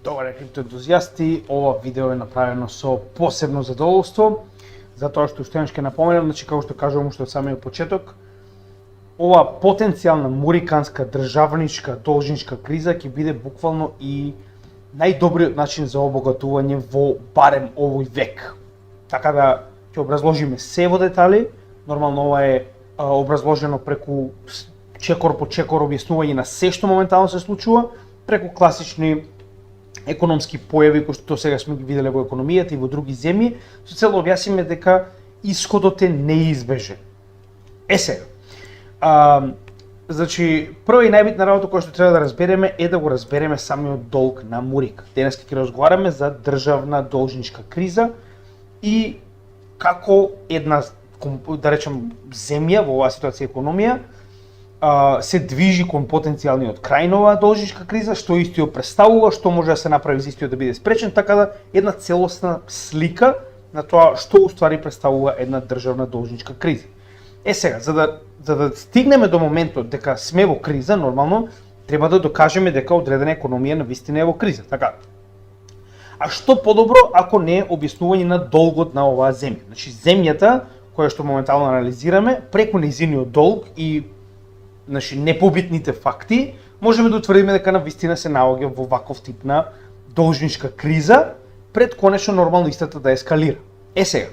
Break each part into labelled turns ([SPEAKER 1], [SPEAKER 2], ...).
[SPEAKER 1] Добре, криптоентузијасти, ова видео е направено со посебно задоволство, затоа што уште ќе напоменам, како што кажувам уште од самиот почеток, ова потенцијална муриканска државничка должничка криза ќе биде буквално и најдобриот начин за обогатување во барем овој век. Така да ќе образложиме се во детали, нормално ова е образложено преку чекор по чекор објаснување на се што моментално се случува, преку класични економски појави кои што сега сме ги виделе во економијата и во други земји, со цел да објасниме дека исходот е неизбежен. Сега, значи, прва и најбитна работа која што треба да разбереме е да го разбереме самиот долг на Мурик. Денес ќе разговараме за државна должничка криза и како една, да речем, земја во оваа ситуација економија се движи кон потенцијалниот крај на оваа должничка криза, што истиот представува, што може да се направи за истиот да биде спречен, така да една целосна слика на тоа што уствари представува една државна должничка криза. Сега, за да стигнеме до моментот дека сме во криза, нормално треба да докажеме дека одредена економија навистина е во криза, така. А што подобро ако не е објаснување на долгот на оваа земја? Значи, земјата која што моментално анализираме, преку нејзиниот долг и непобитните факти, можеме да утврдиме дека навистина се наоѓа во ваков тип на должничка криза, пред конечно нормално истата да ескалира. Сега,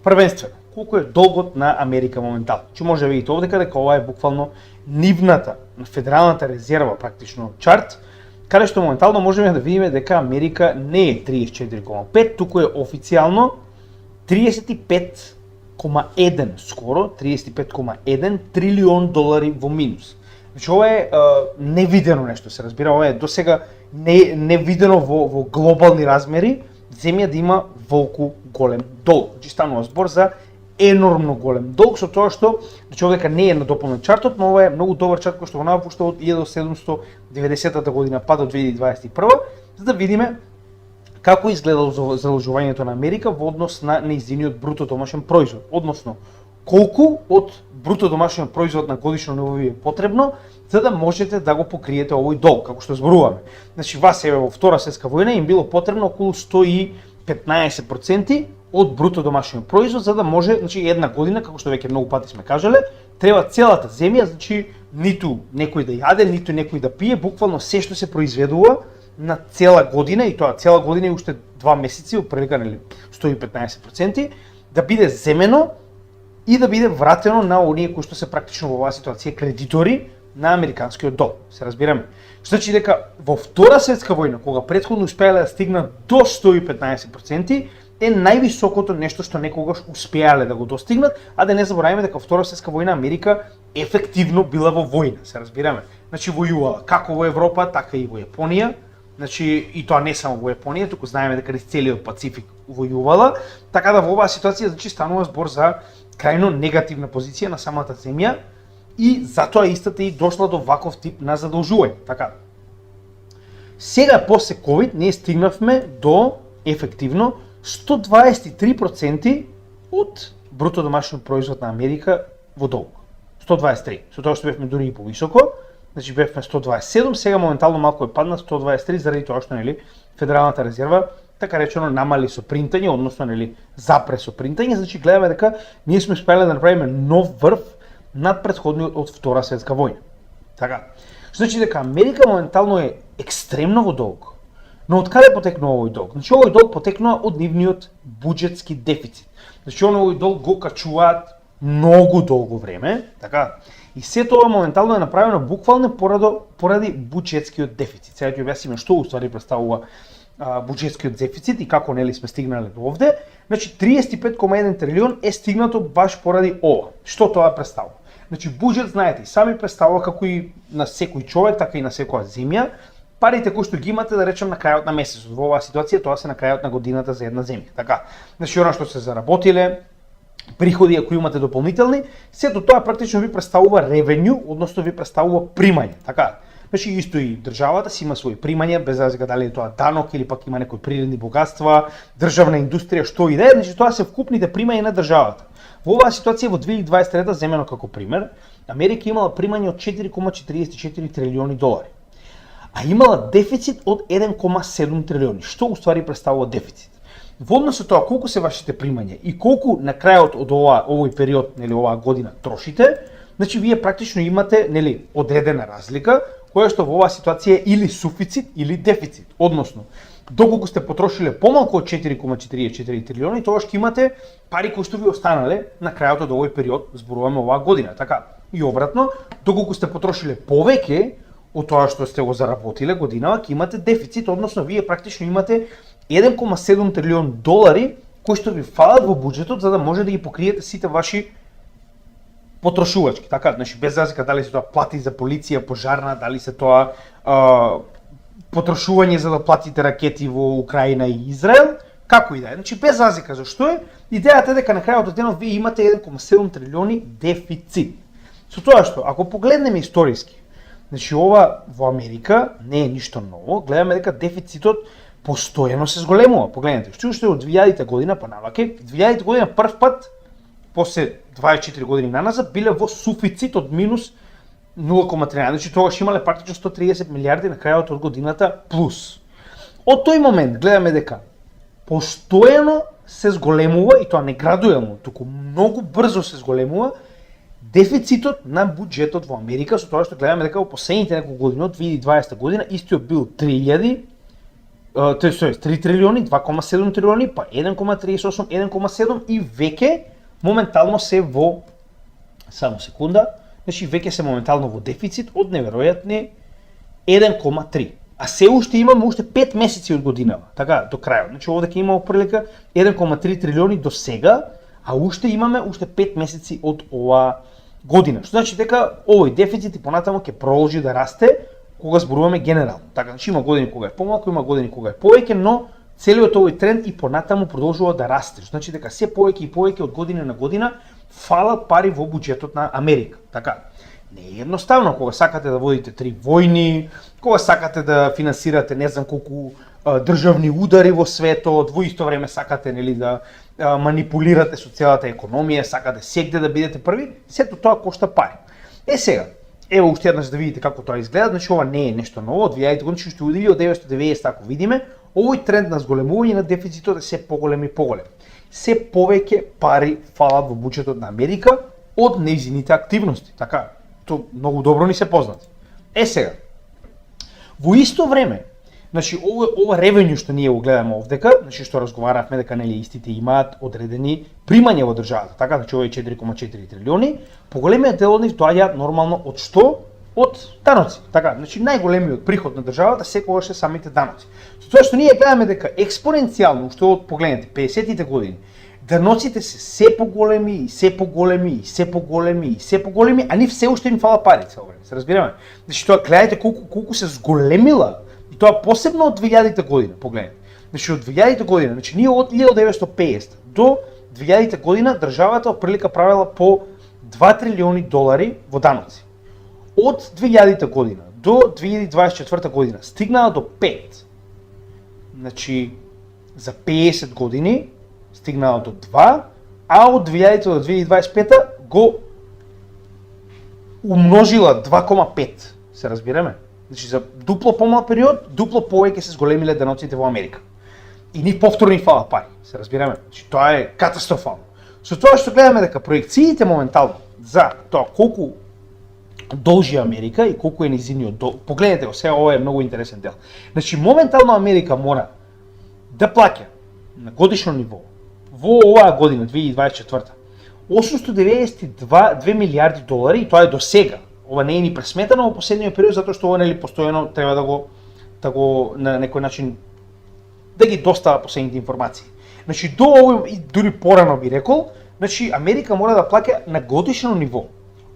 [SPEAKER 1] првенствено, колку е долгот на Америка моментално? Че може да видите овде дека ова е буквално нивната на Федералната резерва, практично чарт, каде што моментално можеме да видиме дека Америка не е 34,5, туку е официјално 35,1, скоро 35,1 трилион долари во минус. Значи ова е невидено нешто, се разбира, ова е досега невидено во глобални размери, земја да има волку голем долг. Значи станува збор за енормно голем долг, со тоа што, значи овдека не е надополнет чартот, но ова е многу добар чарт кој што го напушта од 1790 година па до 2021, за да видиме како изгледало заложувањето на Америка во однос на нејзиниот бруто домашен производ, односно колку од бруто домашниот производ на годишно ниво ви е потребно за да можете да го покриете овој долг, како што зборуваме. Значи вас во Втора светска војна им било потребно околу 115% од бруто домашниот производ за да може, значи една година, како што веќе многу пати сме кажале, треба целата земја, значи ниту некој да јаде, ниту некој да пие, буквално се што се произведува на цела година, и тоа цела година и уште 2 месеци, оприлика 115%, да биде земено и да биде вратено на оние кои што се практично во оваа ситуација кредитори на американскиот долг. Се разбираме. Значи дека во Втора светска војна, кога претходно успеале да стигнат до 115%, е највисокото нешто што некогаш успеале да го достигнат, а да не забораваме дека во Втора светска војна Америка ефективно била во војна, се разбираме. Значи војувала како во Европа, така и во Јапонија. Значи, и тоа не само во Јапонија, туку знаеме дека низ целиот Пацифик војувала, така да во оваа ситуација значи станува збор за крајно негативна позиција на самата земја и затоа истата и дошла до ваков тип на задолжување, така. Сега после ковид ние стигнавме до ефективно 123% од бруто домашниот производ на Америка во долг. 123, со тоа што бевме дури и повисоко. Значи бевме 127, сега моментално малку е падна 123 заради тоа што Федералната резерва така речено намали со принтање, односно запре со принтање, значи гледаме дека ние сме успеле да направиме нов врв над претходниот од Втора светска војна. Така. Значи дека Америка моментално е екстремно во долг. Но од каде потекнува овој долг? Значи овој долг потекнува од нивниот буџетски дефицит. Значи овој долг го качуваат многу долго време, така. И се тоа моментално е направено буквално поради буџетскиот дефицит. Сега ќе објасниме што уствари представува буџетскиот дефицит и како сме стигнале до овде. Значи 35,1 трилион е стигнато баш поради ова. Што тоа представува? Значи буџет, знаете, сами представува како и на секој човек, така и на секоја земја, парите кои што ги имате, да речем, на крајот на месецот. Во оваа ситуација тоа се на крајот на годината за една земја. Така. Значи она што се заработиле, приходи ако имате дополнителни, сето тоа практично ви представува ревенју, односно ви представува примање, така. Значи исто и државата си има своји примања, без разлика дали е тоа данок или пак има некои природни богатства, државна индустрија, што и да е, значи тоа се вкупните примања на државата. Во оваа ситуација во 2023 земено како пример, Америка имала примање од 4,44 трилиони долари. а имала дефицит од 1,7 трилиони. Што уствари представува дефицит? Во однос со тоа колку се вашите примања и колку на крајот од овој период, нели оваа година трошите, значи вие практично имате, нели, одредена разлика која што во оваа ситуација е или суфицит или дефицит. Односно, доколку сте потрошиле помалку од 4,44 трилиони, тогаш ќе имате пари кои што ви останале на крајот од овој период, зборуваме оваа година, така. И обратно, доколку сте потрошиле повеќе од тоа што сте го заработиле годинава, ќе имате дефицит, односно вие практично имате 1,7 трилион долари кои што ви фалат во буџетот за да може да ги покриете сите ваши потрошувачки, така, значи без разлика дали се тоа плати за полиција, пожарна, дали се тоа потрошување за да платите ракети во Украина и Израел, како и да е. Значи без разлика зашто е, идејата е дека на крајот од денот вие имате 1,7 трилиони дефицит. Со тоа што, ако погледнеме историски, значи ова во Америка не е ништо ново, гледаме дека дефицитот постојано се зголемува. Погледнете, што е од 2000 година па наваке, 2000 година прв пат после 24 години наназад биле во суфицит од минус 0,13, значи тогаш имале практично 130 милиарди на крајот од годината плюс. Од тој момент гледаме дека постојано се зголемува, и тоа не градуелно, туку многу брзо се зголемува дефицитот на буџетот во Америка, со тоа што гледаме дека во последните неколку години, од 2020 година, истиот бил 3 трилиони, 2,7 трилиони, па 1,38, 1,7 и веќе моментално се во, само секунда, значи веќе се моментално во дефицит од неверојатни 1,3. А се уште имаме уште 5 месеци од годинава, така, до крајот. Значи овде ќе имаме прилика 1,3 трилиони до сега, а уште имаме уште 5 месеци од оваа година. Што значи дека овој дефицит и понатаму ќе продолжи да расте кога зборуваме генерално. Така, значи има години кога е помалку, има години кога е повеќе, но целиот овој тренд и понатаму продолжува да расте. Што значи дека се повеќе и повеќе од година на година фалат пари во буџетот на Америка. Така, не е едноставно кога сакате да водите 3 војни, кога сакате да финансирате не знам колку државни удари во светот, во исто време сакате, нели, да манипулирате со целата економија, сакате сегде да бидете први, сето тоа кошта пари. Сега, ево уште еднаш да видите како тоа изгледа, значи ова не е нешто ново, од 2000 години што удиви од 1990 ако видиме, овој тренд на зголемување на дефицитот е се поголем и поголем. Се повеќе пари фалат во буџетот на Америка од нејзините активности, така, то многу добро ни се познати. Сега, во исто време, значи ова ревенју што ние го гледаме овдека, значи што разговаравме дека нели истите имаат одредени примања во државата, така, значи ова е 4,4 трилиони, поголемиот дел од нив доаѓаат нормално од што? Од даноци. Така, значи најголемиот приход на државата секогаш се самите даноци. Со тоа што ние гледаме дека експоненцијално, што од погледнете 50-тите години, даноците се поголеми и се поголеми и се поголеми и се поголеми, а нив се уште им фала пари цело време. Се разбираме? Значи тоа гледате колку се зголемила, и тоа посебно од 2000-та година, погледнете. Значи од 2000-та година, значи ние од 1950 до 2000-та година државата отприлика правила по 2 трилиони долари во даноци. Од 2000 година до 2024 година стигнала до 5. Значи за 50 години стигнала до 2, а од 2000 до 2025 го умножила 2,5. Се разбираме? Значи за дупло помал период, дупло повеќе се зголемиле даноците во Америка. И ни повторно фала пари. Се разбираме? Значи тоа е катастрофално. Со тоа што гледаме дека проекциите моментално за тоа колку должи Америка и колку е нејзиниот долг. Погледнете го, сега ова е многу интересен дел. Значи моментално Америка мора да плаќа на годишно ниво во оваа година 2024 892 милиарди долари, и тоа е до сега. Ова не е ни пресметано во последниот период затоа што ова нели постојано треба да го на некој начин да ги достава последните информации. Значи до овој и дури порано би рекол, значи Америка мора да плаќа на годишно ниво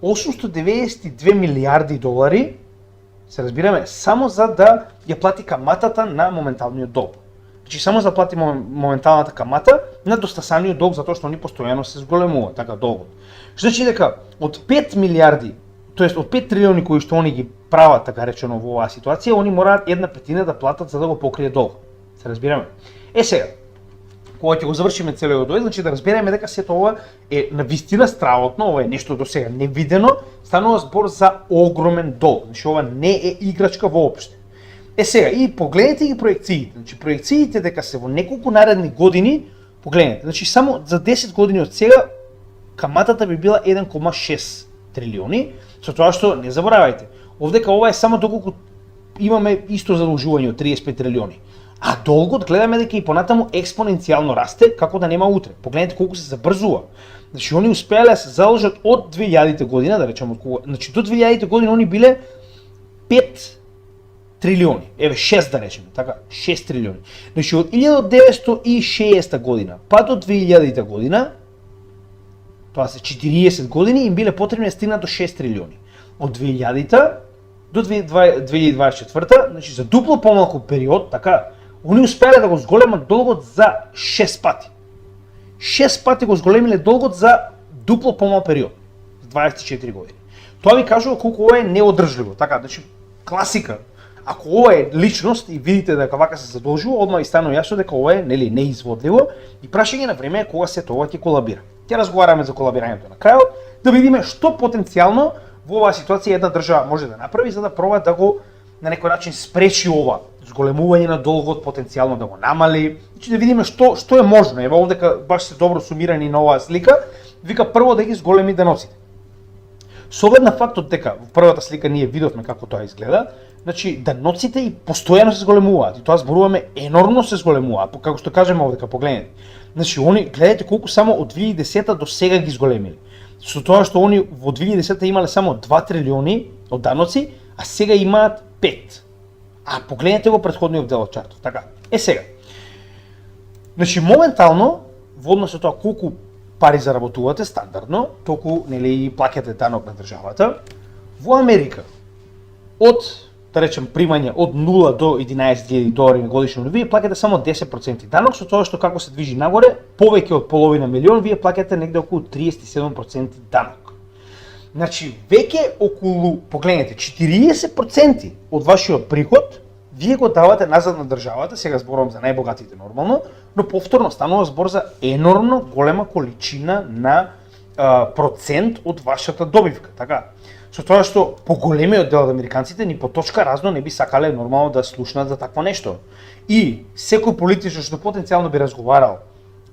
[SPEAKER 1] 892 милиарди долари, се разбираме, само за да ја плати каматата на моменталниот долг. Значи само за да плати моменталната камата на достасаниот долг затоа што они постојано се зголемува така долгот. Што значи дека од 5 милиарди, тоест од 5 трилиони кои што они ги прават така речено во оваа ситуација, они мораат 1/5 да платат за да го покрие долг. Се разбираме? Сега, кога ќе го завршиме целиот дој, значи да разбереме дека сето ова е навистина страотно, ова е нешто до сега невидено, станува збор за огромен долг. Значи ова не е играчка воопште. Сега, и погледнете ги проекциите. Значи, проекциите дека се во неколку наредни години, погледнете, значи само за 10 години од сега, каматата би била 1,6 трилиони, со тоа што, не заборавајте, овдека ова е само доколку имаме исто задолжување од 35 трилиони. А долгот гледаме дека и понатаму експоненцијално расте, како да нема утре. Погледнете колку се забрзува. Значи, они успеале да се задолжат од 2000 година, да речеме од кога, значи до 2000 година они биле 5 трилиони, еве 6 да речеме, така, 6 трилиони. Значи од 1960 година па до 2000 година, тоа се 40 години, им биле потребни да стигнат до 6 трилиони. Од 2000 до 2024, значи за дупло помалку период, така, они успеале да го зголемат долгот за 6 пати. 6 пати го зголемиле долгот за дупло помал период, за 24 години. Тоа ви кажува колку ова е неодржливо, така, значи класика. Ако ова е личност и видите дека вака се задолжува, одма и станува јасно дека ова е нели неизводливо и прашање на време е кога се тоа ќе колабира. Ќе разговараме за колабирањето на крајот, да видиме што потенцијално во оваа ситуација една држава може да направи за да проба да го на некој начин спречи ова зголемување на долгот, потенцијално да го намали, значи да видиме што е можно. Ева овдека баш се добро сумирани на оваа слика, вика прво да ги зголеми деноците. Со оглед на фактот дека во првата слика ние видовме како тоа изгледа, значи даноците и постојано се зголемуваат и тоа зборуваме енормно се зголемуваат, како што кажеме овдека погледнете. Значи они гледате колку само од 2010 до сега ги зголемили. Со тоа што они во 2010 имале само 2 трилиони од даноци, а сега имаат 5. А погледнете го претходниот дел од чартот. Така. Сега. Значи моментално во однос со тоа колку пари заработувате стандардно, толку нели плаќате данок на државата. Во Америка од да речем примање од 0 до 11.000 долари на годишно, вие плаќате само 10% данок, со тоа што како се движи нагоре, повеќе од половина милион, вие плаќате негде околу 37% данок. Значи, веќе околу, погледнете, 40% од вашиот приход, вие го давате назад на државата, сега зборувам за најбогатите нормално, но повторно станува збор за енормно голема количина на процент од вашата добивка, така? Со тоа што поголемиот дел од американците ни по точка разно не би сакале нормално да слушнат за такво нешто. И секој политичар што потенцијално би разговарал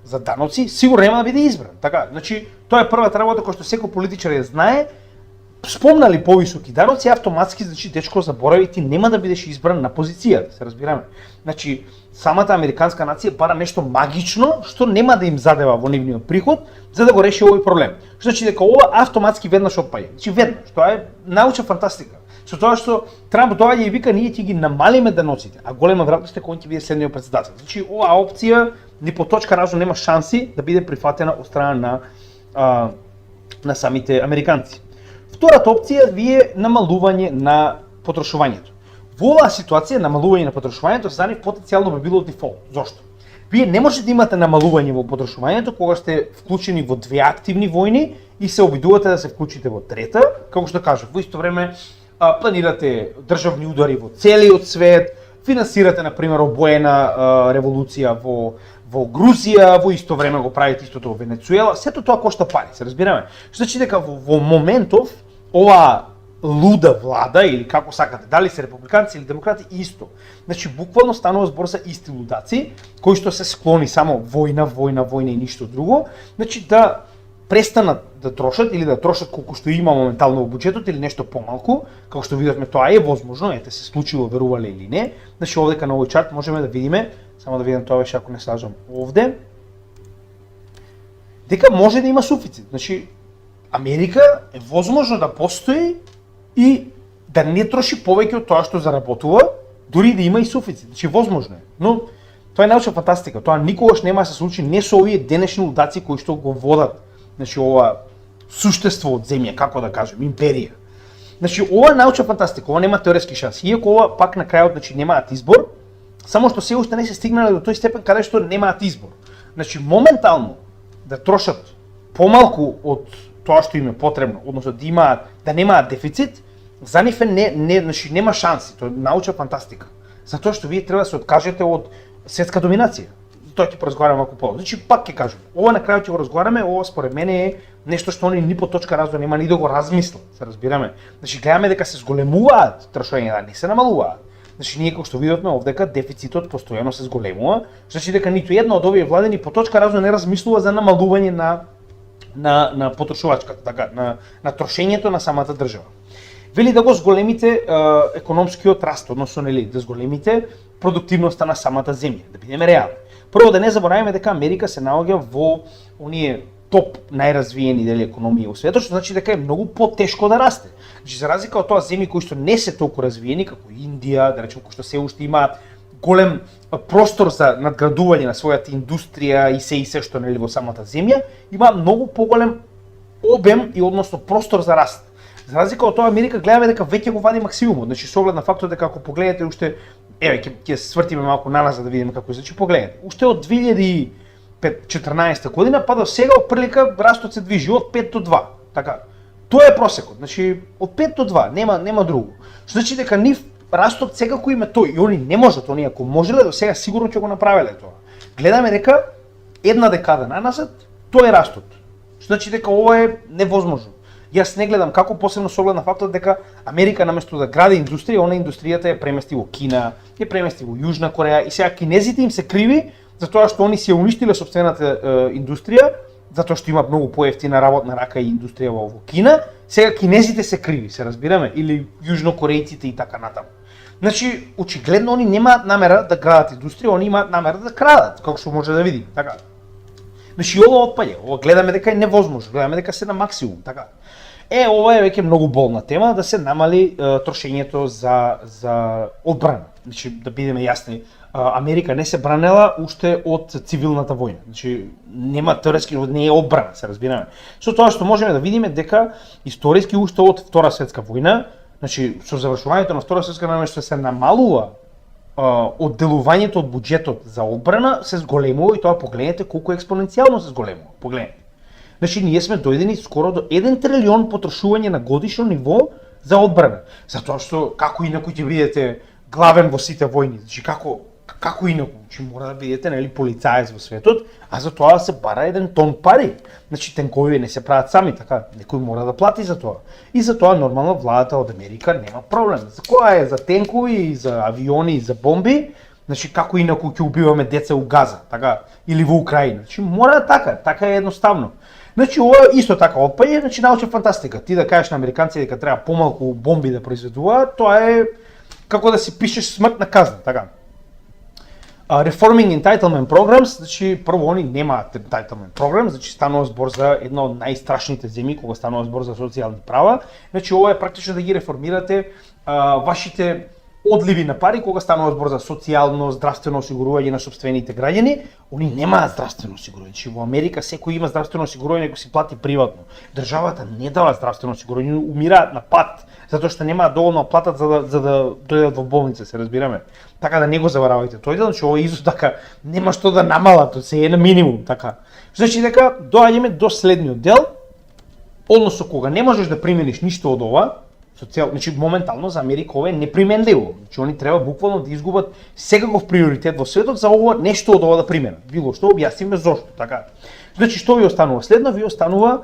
[SPEAKER 1] за даноци, сигурно нема да биде избран. Така, значи тоа е првата работа која што секој политичар ја знае. Спомнали повисоки даноци, автоматски значи дечко заборави, ти нема да бидеш избран на позиција, се разбираме. Значи самата американска нација бара нешто магично што нема да им задева во нивниот приход за да го реши овој проблем. Што значи дека ова автоматски веднаш опаѓа. Значи веднаш, тоа е научна фантастика. Со тоа што Трамп доаѓа и вика ние ќе ги намалиме даноците, а голема веројатност е кој ќе биде следниот претседател. Значи оваа опција ни по точка разно нема шанси да биде прифатена од страна на самите американци. Втората опција вие намалување на потрошувањето. Во оваа ситуација намалување на потрошувањето за нив потенцијално би било дефолт. Зошто? Вие не можете да имате намалување во потрошувањето кога сте вклучени во две активни војни и се обидувате да се вклучите во трета, како што кажав, во исто време планирате државни удари во целиот свет, финансирате на пример обоена револуција во Грузија, во исто време го правите истото во Венецуела, сето тоа кошта пари, се разбираме. Што значи дека во моментов ова луда влада или како сакате, дали се републиканци или демократи, исто. Значи буквално станува збор за исти лудаци кои што се склони само војна и ништо друго, значи да престанат да трошат или да трошат колку што има моментално во буџетот или нешто помалку, како што видовме тоа е возможно, ете се случило верувале или не. Значи овдека на овој чарт можеме да видиме, само да видам тоа беше ако не слажам овде, дека може да има суфицит. Значи Америка е возможно да постои и да не троши повеќе од тоа што заработува, дури да има и суфицит. Значи возможно е. Но тоа е научна фантастика. Тоа никогаш нема да се случи не со овие денешни лудаци кои што го водат, значи ова суштество од земја, како да кажем, империја. Значи ова е научна фантастика, ова нема теоретски шанси. Иако ова пак на крајот значи немаат избор, само што се уште не се стигнале до тој степен каде што немаат избор. Значи моментално да трошат помалку од тоа што им е потребно, односно да немаат дефицит, за нив значи нема шанси, тоа е научна фантастика. Затоа што вие треба да се откажете од светска доминација. Тоа ќе поразговараме малку по. Значи пак ќе кажам, ова на крајот ќе го разговараме, ова според мене е нешто што они ни по точка разно нема ни да го размислат, се разбираме. Значи гледаме дека се зголемуваат трошења, да не се намалуваат. Значи ние како што видовме овдека дефицитот постојано се зголемува, значи дека ниту една од овие владени по точка разно не размислува за намалување на потрошувачката, така, на трошењето на самата држава. Вели да го зголемите економскиот раст, односно нели да зголемите продуктивноста на самата земја, да бидеме реални. Прво да не забораваме дека Америка се наоѓа во оние топ најразвиени дели економии во светот, што значи дека е многу потешко да расте. Значи за разлика од тоа земји кои што не се толку развиени како Индија, да речеме кои што се уште имаат голем простор за надградување на својата индустрија и се што нели во самата земја, има многу поголем обем и односно простор за раст. За разлика од тоа Америка гледаме дека веќе го вади максимумот, значи со оглед на фактот дека ако погледнете уште ќе свртиме малку наназад да видиме како значи погледнете. Уште од 2014 година па до сега отприлика растот се движи од 5 до 2. Така. Тоа е просекот. Значи од 5 до 2, нема друго. Што значи дека нив растот секако има тој и они не можат, они ако можеле до сега сигурно ќе го направеле тоа. Гледаме дека една декада наназад тоа е растот. Што значи дека ова е невозможно. Јас не гледам како, посебно со оглед на фактот дека Америка наместо да гради индустрија, она индустријата ја премести во Кина, ја премести во Јужна Кореја и сега кинезите им се криви за тоа што они си ја уништиле сопствената индустрија, затоа што имаат многу поевтина работна рака и индустрија во Кина, сега кинезите се криви, се разбираме, или јужнокорејците и така натаму. Значи, очигледно они немаат намера да градат индустрија, они имаат намера да крадат, како што може да видим, така. Значи ова отпаѓа, ова гледаме дека е невозможно, гледаме дека се на максимум, така. Ова е веќе многу болна тема да се намали трошењето за одбрана. Значи да бидеме јасни, Америка не се бранела уште од цивилната војна. Значи нема теоретски, не е одбрана, се разбираме. Со тоа што можеме да видиме дека историски уште од Втора светска војна, значи со завршувањето на Втора светска војна што се намалува одделувањето од буџетот за одбрана се зголемува и тоа погледнете колку експоненцијално се зголемува. Погледнете. Значи ние сме дојдени скоро до 1 трилион потрошување на годишно ниво за одбрана. Затоа што како инаку ќе бидете главен во сите војни, значи како инаку, значи мора да бидете нели полицаец во светот, а за тоа се бара еден тон пари. Значи тенкови не се прават сами, така, некој мора да плати за тоа. И за тоа нормално владата од Америка нема проблем. За која е за тенкови, за авиони, за бомби, значи како инаку ќе убиваме деца у Газа, така, или во Украина. Значи мора така е едноставно. Значи ова исто така отпаѓа, значи научна фантастика. Ти да кажеш на американци дека треба помалку бомби да произведуваат, тоа е како да си пишеш смртна казна, така. Reforming Entitlement Programs, значи прво они немаат Entitlement Program, значи станува збор за една од најстрашните земји кога станува збор за социјални права. Значи ова е практично да ги реформирате вашите одливи на пари кога станува збор за социјално, здравствено осигурување на сопствените граѓани, они немаат здравствено осигурување. Значи во Америка секој има здравствено осигурување ако си плати приватно. Државата не дава здравствено осигурување, умираат на пат затоа што немаат доволно платат за да дојдат во болница, се разбираме. Така да не го заборавајте тој дел, значи ова исто така нема што да намалат, се е на минимум, така. Значи дека доаѓаме до следниот дел, односно кога не можеш да примениш ништо од ова, значи моментално за Америка ова е неприменливо. Значи они треба буквално да изгубат секаков приоритет во светот за ова нешто од ова да применат. Било што објасниме зошто, така. Значи што ви останува следно? Ви останува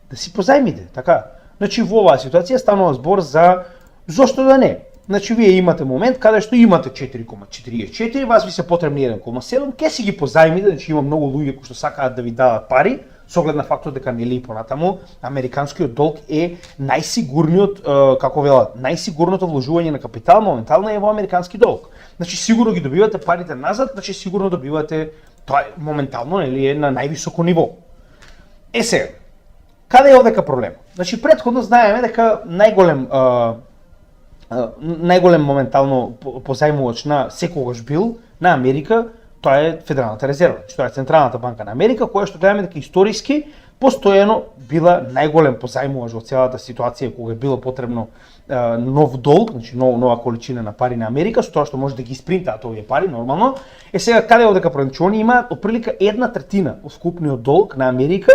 [SPEAKER 1] да си позајмите, така. Значи во оваа ситуација станува збор за зошто да не. Значи вие имате момент каде што имате 4,44, вас ви се потребни 1,7, ке си ги позајмите, значи има многу луѓе кои што сакаат да ви дадат пари, со оглед на фактот дека нели понатаму американскиот долг е најсигурниот, како велат, најсигурното вложување на капитал моментално е во американски долг. Значи сигурно ги добивате парите назад, значи сигурно добивате тоа моментално нели е на највисоко ниво. Сега, каде е овдека проблем? Значи претходно знаеме дека најголем моментално позајмувач на секогаш бил на Америка, тоа е Федералната резерва, што е Централната банка на Америка, која што гледаме дека историски постојано била најголем позајмувач во целата ситуација кога е било потребно нов долг, значи нова количина на пари на Америка, со тоа што може да ги спринтаат овие пари нормално. Сега каде одека пронајдено, они имаат отприлика 1/3 од вкупниот долг на Америка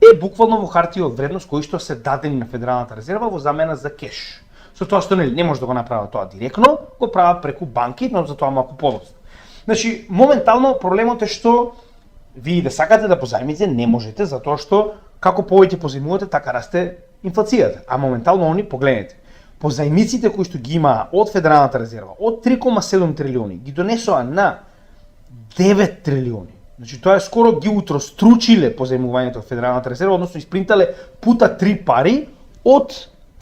[SPEAKER 1] е буквално во хартија од вредност кои што се дадени на Федералната резерва во замена за кеш. Со тоа што не може да го направат тоа директно, го прават преку банки, но за тоа малку подоцна. Значи, моментално проблемот е што вие да сакате да позајмите не можете, затоа што како повеќе позајмувате, така расте инфлацијата. А моментално они, погледнете, позајмиците кои што ги имаа од Федералната резерва, од 3,7 трилиони, ги донесоа на 9 трилиони. Значи тоа е скоро ги утростручиле позајмувањето од Федералната резерва, односно испринтале пута 3 пари од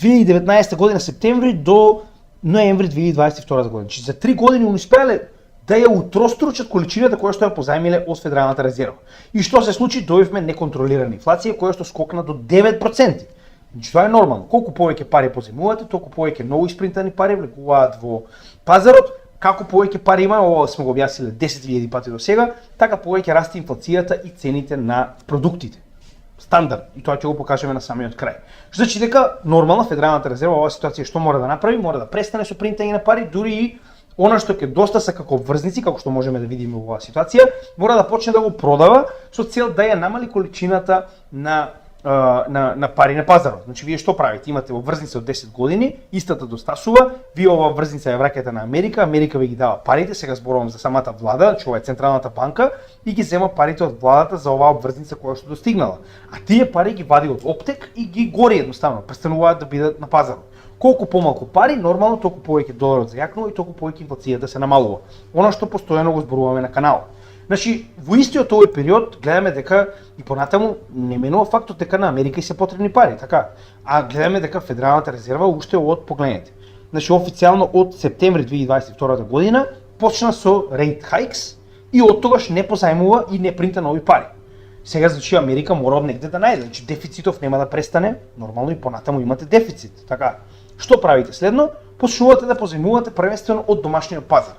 [SPEAKER 1] 2019 година септември до ноември 2022 година. Значи за 3 години успеале да ја утростручат количината која што ја позајмиле од Федералната резерва. И што се случи? Добивме неконтролирана инфлација која што скокна до 9%. Значи тоа е нормално. Колку повеќе пари позајмувате, толку повеќе ново испринтани пари влегуваат во пазарот. Како повеќе пари има, ова сме го објасниле 10.000 пати до сега, така повеќе расте инфлацијата и цените на продуктите. Стандард, и тоа ќе го покажеме на самиот крај. Што значи дека нормално Федералната резерва оваа ситуација што мора да направи? Мора да престане со принтање на пари, дури и она што ќе доста се како обврзници, како што можеме да видиме во оваа ситуација, мора да почне да го продава со цел да ја намали количината на пари на пазарот. Значи вие што правите? Имате обврзница од 10 години, истата достасува, вие оваа обврзница ја враќате на Америка, Америка ви ги дава парите, сега зборувам за самата влада, значи ова е централната банка и ги зема парите од владата за оваа обврзница која што достигнала. А тие пари ги вади од оптек и ги гори едноставно, престануваат да бидат на пазарот. Колку помалку пари, нормално толку повеќе доларот зајакнува и толку повеќе инфлацијата се намалува. Она што постојано го зборуваме на каналот. Значи, во истиот овој период гледаме дека и понатаму не менува фактот дека на Америка и се потребни пари, така. А гледаме дека Федералната резерва уште од погледнете. Значи, официјално од септември 2022 година почна со rate hikes и од тогаш не позајмува и не принта нови пари. Сега значи Америка мора од негде да најде, значи дефицитов нема да престане, нормално и понатаму имате дефицит, така. Што правите следно? Почнувате да позајмувате првенствено од домашниот пазар.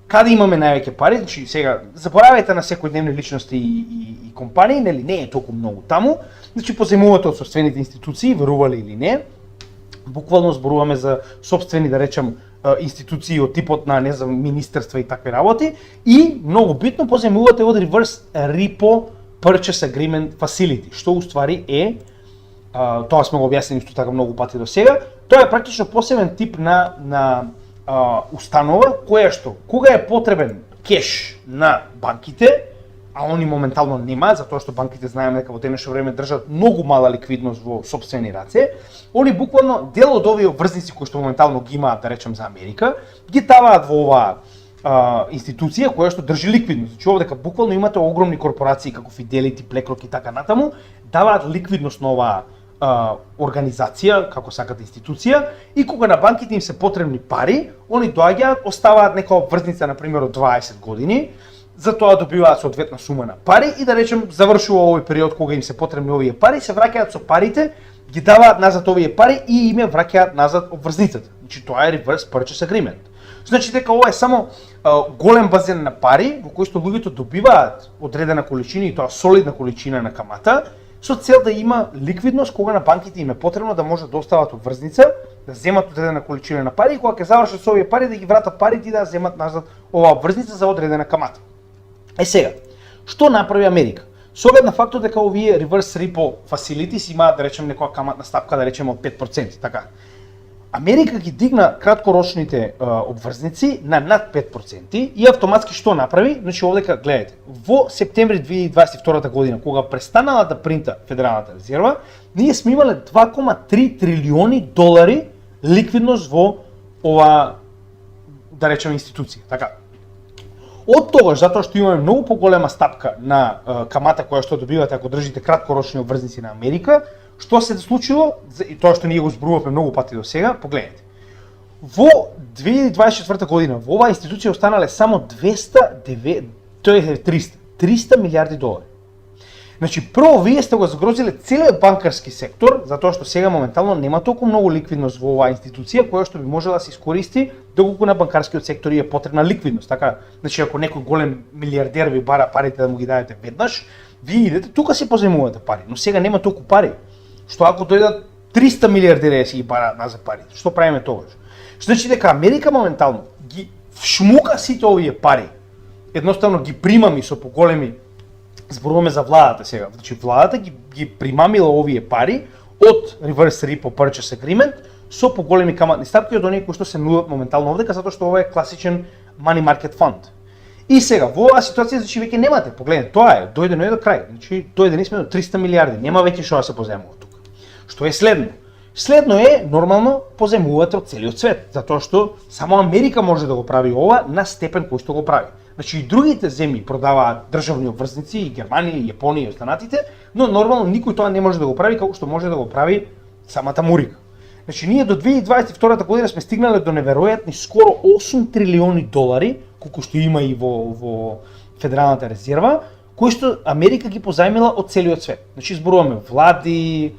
[SPEAKER 1] Каде имаме највеќе пари? Значи сега заборавајте на секојдневни личности и компании, нели не е толку многу таму. Значи позајмувате од сопствените институции, верувале или не. Буквално зборуваме за сопствени, да речем, институции од типот на, не знам, министерства и такви работи и многу битно позајмувате од Reverse Repo Purchase Agreement Facility, што уствари е тоа сме го објаснили исто така многу пати до сега. Тоа е практично посебен тип на установа која што кога е потребен кеш на банките, а они моментално немаат, затоа што банките знаеме дека во денешно време држат многу мала ликвидност во сопствени раце, они буквално дел од овие обврзници кои што моментално ги имаат, да речем за Америка, ги даваат во оваа институција која што држи ликвидност. Значи овде буквално имате огромни корпорации како Fidelity, BlackRock и така натаму, даваат ликвидност на оваа организација, како сакате институција, и кога на банките им се потребни пари, они доаѓаат, оставаат нека обврзница на пример од 20 години, затоа добиваат соодветна сума на пари и да речем завршува овој период кога им се потребни овие пари, се враќаат со парите, ги даваат назад овие пари и им ја враќаат назад обврзницата. Значи тоа е reverse purchase agreement. Значи дека ова е само голем базен на пари во кој што луѓето добиваат одредена количина и тоа солидна количина на камата, со цел да има ликвидност кога на банките им е потребно да може да остават обврзница, да земат одредена количина на пари и кога ќе завршат со овие пари да ги вратат парите и да земат назад оваа обврзница за одредена камата. Сега, што направи Америка? Со оглед на фактот дека овие reverse repo facilities имаат, да речем, некоја каматна стапка, да речем, од 5%, така. Америка ги дигна краткорочните обврзници на над 5% и автоматски што направи? Значи овдека гледате, во септември 2022 година, кога престанала да принта Федералната резерва, ние сме имале 2,3 трилиони долари ликвидност во ова, да речеме, институција, така. Од тогаш, затоа што имаме многу поголема стапка на камата која што добивате ако држите краткорочни обврзници на Америка, што се случило, и тоа што ние го зборувавме многу пати до сега, погледнете. Во 2024 година во оваа институција останале само 300 милиарди долари. Значи, прво вие сте го загрозиле целиот банкарски сектор, затоа што сега моментално нема толку многу ликвидност во оваа институција која што би можела да се искористи доколку на банкарскиот сектор е потребна ликвидност. Така, значи ако некој голем милиардер ви бара парите да му ги дадете веднаш, вие идете тука си позајмувате пари, но сега нема толку пари. Што ако дојдат 300 милиардери да си ги бараат назад парите, што правиме тогаш? Значи дека Америка моментално ги вшмука сите овие пари, едноставно ги примами со поголеми, зборуваме за владата сега, значи владата ги примамила овие пари од Reverse Repo Purchase Agreement со поголеми каматни стапки од оние кои што се нудат моментално овдека, затоа што ова е класичен money market fund. И сега, во оваа ситуација, значи веќе немате, погледнете, тоа е, дојдено е до крај, значи дојдени сме до 300 милиарди, нема веќе што да се позајмува тука. Што е следно? Следно е, нормално, позајмувате од целиот свет, затоа што само Америка може да го прави ова на степен кој што го прави. Значи и другите земји продаваат државни обврзници, и Германија, и Јапонија и останатите, но нормално никој тоа не може да го прави како што може да го прави самата Мурика. Значи ние до 2022 година сме стигнале до неверојатни скоро 8 трилиони долари, колку што има и во Федералната резерва, кои што Америка ги позајмила од целиот свет. Значи зборуваме влади,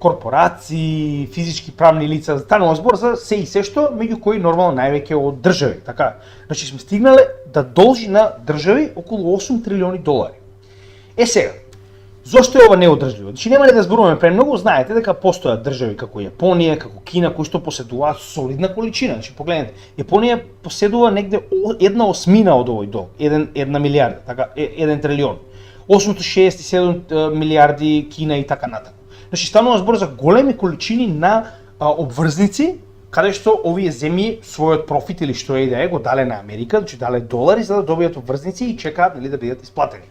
[SPEAKER 1] корпорации, физички правни лица, станува збор за се и се што, меѓу кои нормално највеќе од држави, така. Значи сме стигнале да должи на држави околу 8 трилиони долари. Сега, зошто е ова неодржливо? Значи нема ли да зборуваме премногу, знаете дека постојат држави како Јапонија, како Кина, кои што поседуваат солидна количина. Значи погледнете, Јапонија поседува негде 1/8 од овој долг, 1 милиарда, така, 1 трилион. 867 милиарди Кина и така натаму. Значи станува збор за големи количини на обврзници, каде што овие земји својот профит или што е да е го дале на Америка, значи дале долари за да добијат обврзници и чекаат да бидат исплатени.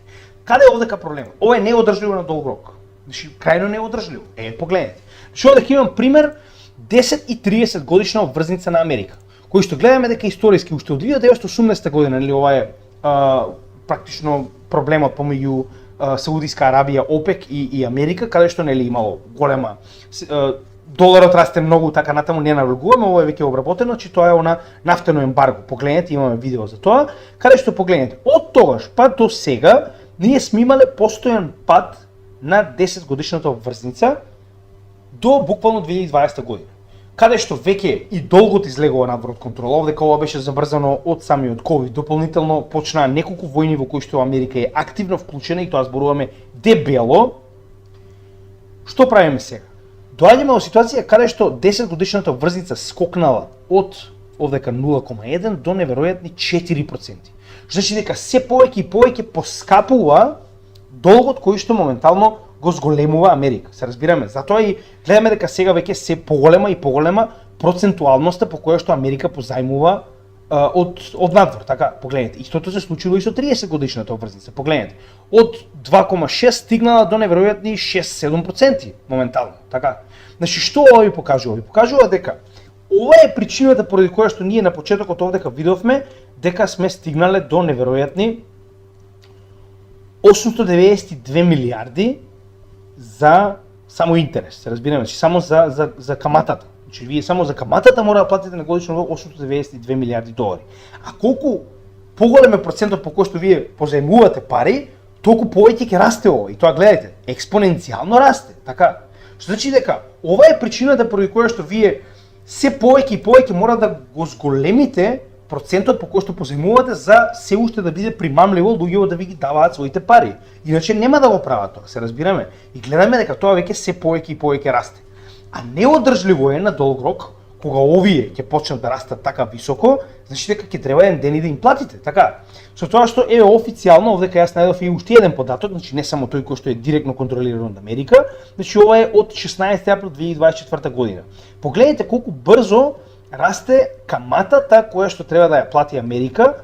[SPEAKER 1] Каде е овдека проблемот? Ова е неодржливо на долг рок. Значи крајно неодржливо. Погледнете. Значи овдека имам пример 10 и 30 годишна обврзница на Америка, кој што гледаме дека историски уште од 1918 година, нели ова е практично проблемот помеѓу Саудиска Арабија, ОПЕК и Америка, каде што нели имало голема доларот расте многу, така натаму не навлегуваме, ова е веќе обработено, че тоа е она нафтено ембарго. Погледнете, имаме видео за тоа, каде што погледнете, од тогаш па до сега ние сме имале постојан пад на 10 годишната обврзница до буквално 2020 година. Каде што веќе и долгот излегува надвор од контрола, овдека ова беше забрзано од самиот ковид. Дополнително почнаа неколку војни во кои што Америка е активно вклучена и тоа зборуваме дебело. Што правиме сега? Доаѓаме во ситуација каде што 10 годишната обврзница скокнала од овдека 0,1 до неверојатни 4%. Значи дека се повеќе и повеќе поскапува долгот кој што моментално го зголемува Америка. Се разбираме, затоа и гледаме дека сега веќе се поголема и поголема процентуалноста по која што Америка позајмува од надвор, така, погледнете. Истото се случило и со 30 годишната обврзница, погледнете. Од 2,6 стигнала до неверојатни 6-7% моментално, така. Значи што ова ви покажува? Ви покажува дека ова е причината поради која што ние на почетокот овдека видовме дека сме стигнале до неверојатни 892 милиарди за само интерес, се разбираме, значи само за каматата. Значи вие само за каматата мора да платите на годишно 892 милиарди долари. А колку поголем е процентот по кој што вие позајмувате пари, толку повеќе ќе расте ова. И тоа гледате, експоненцијално расте, така. Што значи дека ова е причината поради која што вие се повеќе и повеќе мора да го зголемите процентот по кој што позајмувате за се уште да биде примамливо луѓето да ви ги даваат своите пари. Иначе нема да го прават тоа, се разбираме. И гледаме дека тоа веќе се повеќе и повеќе расте. А неодржливо е на долг рок, кога овие ќе почнат да растат така високо, значи дека ќе треба еден ден и да им платите, така. Со тоа што е официјално, овдека јас најдов и уште еден податок, значи не само тој кој што е директно контролиран од Америка, значи ова е од 16 април 2024 година. Погледнете колку брзо расте каматата која што треба да ја плати Америка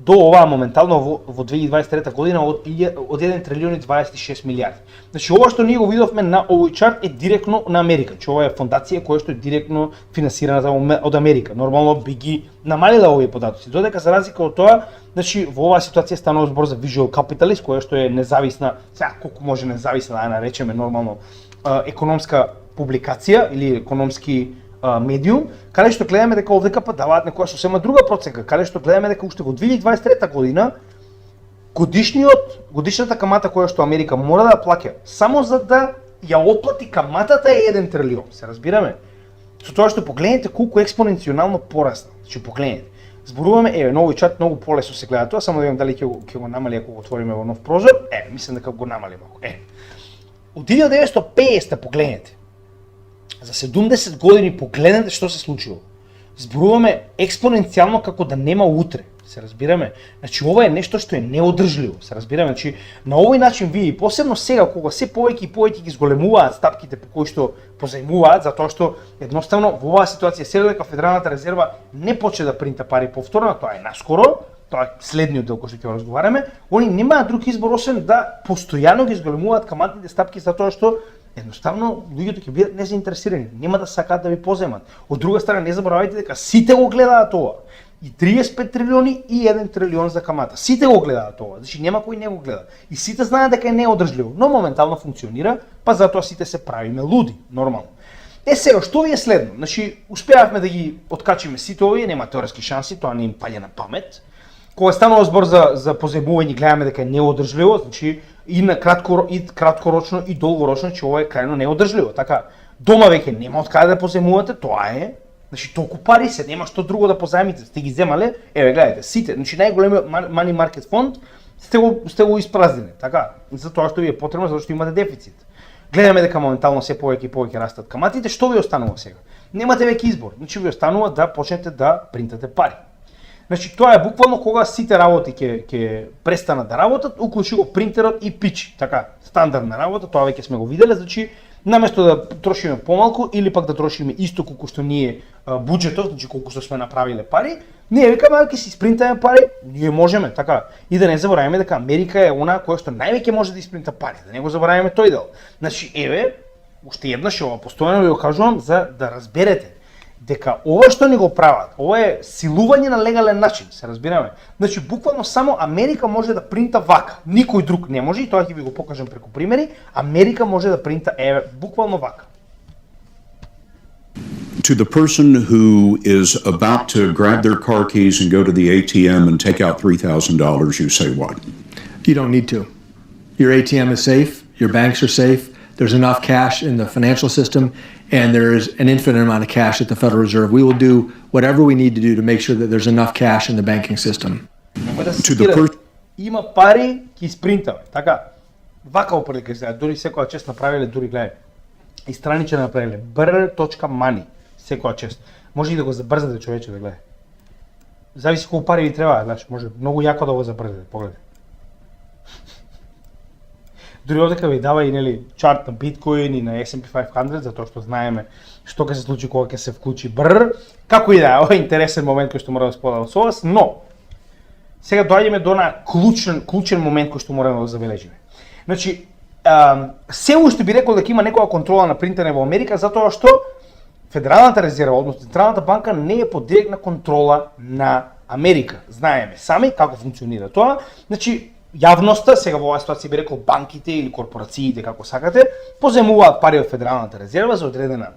[SPEAKER 1] до оваа моментално во 2023 година од 1 трилион и 26 милиарди. Значи ова што ние го видовме на овој чарт е директно на Америка. Че ова е фондација која што е директно финансирана од Америка. Нормално би ги намалила овие податоци. Додека за разлика од тоа, значи во оваа ситуација станува збор за Visual Capitalist, која што е независна, сега колку може независна да ја наречеме нормално економска публикација или економски медиум, каде што гледаме дека овдека па даваат некоја сосема друга проценка, каде што гледаме дека уште во 2023 година годишната камата која што Америка мора да плаќа само за да ја отплати каматата е 1 трилион, се разбираме? Со тоа што погледнете колку експоненцијално порасна. Значи погледнете. Зборуваме, на овој чат многу полесно се гледа тоа, само да видам дали ќе го намали ако го отвориме во нов прозор. Мислам дека го намали малку. Од 1950 погледнете. За 70 години погледнете што се случило. Зборуваме експоненцијално како да нема утре, се разбираме. Значи ова е нешто што е неодржливо, се разбираме. Значи на овој начин вие и посебно сега кога се повеќе и повеќе ги зголемуваат стапките по кои што позајмуваат, затоа што едноставно во оваа ситуација се дека Федералната резерва не почне да принта пари повторно, тоа е наскоро, тоа е следниот дел кој што ќе разговараме, они немаат друг избор освен да постојано ги зголемуваат каматните стапки затоа што едноставно луѓето ќе бидат незаинтересирани, нема да сакаат да ви поземат. Од друга страна не заборавајте дека сите го гледаат ова. И 35 трилиони и 1 трилион за камата. Сите го гледаат ова, значи нема кој не го гледа. И сите знаат дека е неодржливо, но моментално функционира, па затоа сите се правиме луди, нормално. Сега, што ви е следно? Значи, успеавме да ги откачиме сите овие, нема теоретски шанси, тоа не им паѓа на памет. Кога станува збор за позајмување, гледаме дека е неодржливо, значи и на краткорочно и долгорочно, че ова е крајно неодржливо. Така, дома веќе нема од каде да позајмувате, тоа е. Значи толку пари се, нема што друго да позајмите, сте ги земале, еве гледате, сите, значи најголемиот money market фонд сте го испразниле, така, затоа што ви е потребно, затоа што имате дефицит. Гледаме дека моментално се повеќе и повеќе растат каматите, што ви останува сега? Немате веќе избор, значи ви останува да почнете да принтате пари. Значи тоа е буквално кога сите работи ќе престанат да работат, уклучи принтерот и пич, така, стандардна работа, тоа веќе сме го виделе, значи наместо да трошиме помалку или пак да трошиме исто колку што ние буџетот, значи колку што сме направиле пари, ние викаме ќе си испринтаме пари, ние можеме, така. И да не забораваме дека Америка е она која што највеќе може да испринта пари, да не го забораваме тој дел. Значи еве, уште еднаш ова постојано ви го кажувам за да разберете дека ова што ни го прават, ова е силување на легален начин, се разбираме. Значи буквално само Америка може да принта вака, никој друг не може и тоа ќе ви го покажам преку примери. Америка може да принта буквално вака.
[SPEAKER 2] To the person who is about to grab their car keys and go to the ATM and take out $3,000, you say what?
[SPEAKER 3] You don't need to. Your ATM is safe, your banks are safe, there's enough cash in the financial system, and there's an infinite amount of cash at the Federal Reserve. We will do whatever we need to do to make sure that there's enough cash in the banking system.
[SPEAKER 1] Има пари, ќе испринтаме, така. Вака определено се, дури секоја чест направиле, дури гледај. И страниче направиле br.money секоја чест. Може и да го забрзате човече да гледа. Зависи колку пари ви треба, знаеш, може многу јако да го забрзате, погледај. Дури овдека ви дава и нели чарт на биткоин и на S&P 500, затоа што знаеме што ќе се случи кога ќе се вклучи бр. Како и да е, ова е интересен момент кој што мора да споделам со вас, но сега доаѓаме до на клучен момент кој што мораме да забележиме. Значи, се уште би рекол дека има некоја контрола на принтење во Америка, затоа што Федералната резерва, односно Централната банка, не е под директна контрола на Америка. Знаеме сами како функционира тоа. Значи, јавноста, сега во оваа ситуација би рекол банките или корпорациите, како сакате, поземуваат пари од Федералната резерва за одредена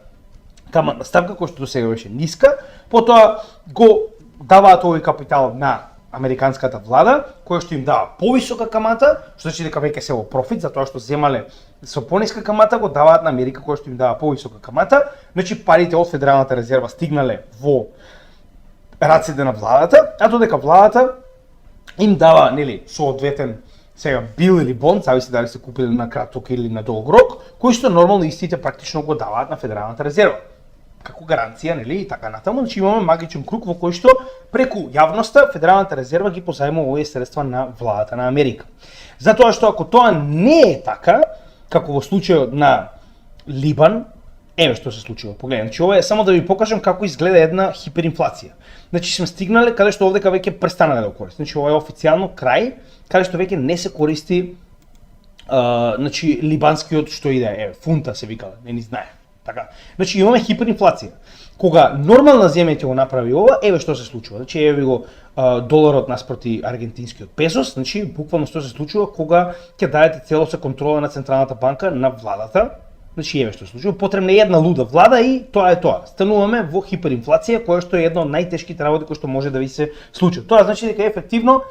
[SPEAKER 1] каматна ставка, која што досега беше ниска, потоа го даваат овој капитал на американската влада, која што им дава повисока камата, што значи дека веќе се во профит, затоа што земале со пониска камата, го даваат на Америка, која што им дава повисока камата, значи парите од Федералната резерва стигнале во рацете на владата, а додека владата им дава, нели, соодветен сега бил или бонд, зависи дали се купили на краток или на долг рок, кои што нормално истите практично го даваат на Федералната резерва. Како гаранција, нели, и така натаму, значи имаме магичен круг во кој што преку јавноста Федералната резерва ги позајмува овие средства на владата на Америка. Затоа што ако тоа не е така, како во случајот на Либан, еве што се случува. Погледнете, значи ова е само да ви покажам како изгледа една хиперинфлација. Значи сме стигнале каде што овдека веќе престанале да користи. Значи ова е официјално крај каде што веќе не се користи значи либанскиот што иде, еве фунта се викала, не ни знае. Така. Значи имаме хиперинфлација. Кога нормална земја ќе го направи ова, еве што се случува. Значи еве го доларот наспроти аргентинскиот песос, значи буквално што се случува кога ќе дадете целоса контрола на Централната банка на владата. Значи еве што се случува, потребна е една луда влада и тоа е тоа. Стануваме во хиперинфлација, која што е една од најтешките работи кои што може да ви се случат. Тоа значи дека ефективно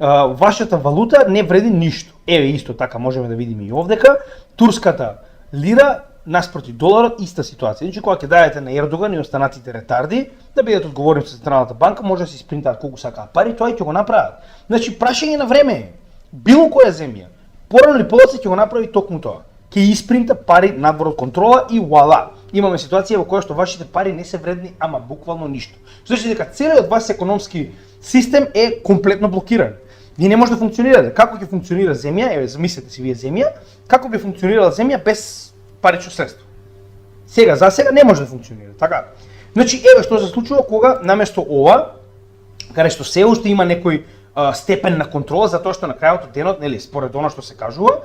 [SPEAKER 1] вашата валута не вреди ништо. Еве исто така можеме да видиме и овдека, турската лира наспроти доларот иста ситуација. Значи кога ќе дадете на Ердоган и останатите ретарди да бидат одговорни со Централната банка, може да се испринтаат колку сакаат пари, тоа ќе го направат. Значи прашање на време. Било која земја, порано или подоцна ќе го направи токму тоа. Ќе испринта пари надвор од контрола и вуала. Имаме ситуација во која што вашите пари не се вредни, ама буквално ништо. Значи дека целиот ваш економски систем е комплетно блокиран. Ние не може да функционирате. Како ќе функционира земја? Еве, замислете си вие земја, како би функционирала земја без парично средство? За сега не може да функционира, така. Значи еве што се случува кога наместо ова, каде што се уште има некој степен на контрола, затоа што на крајот од денот, нели, според она што се кажува,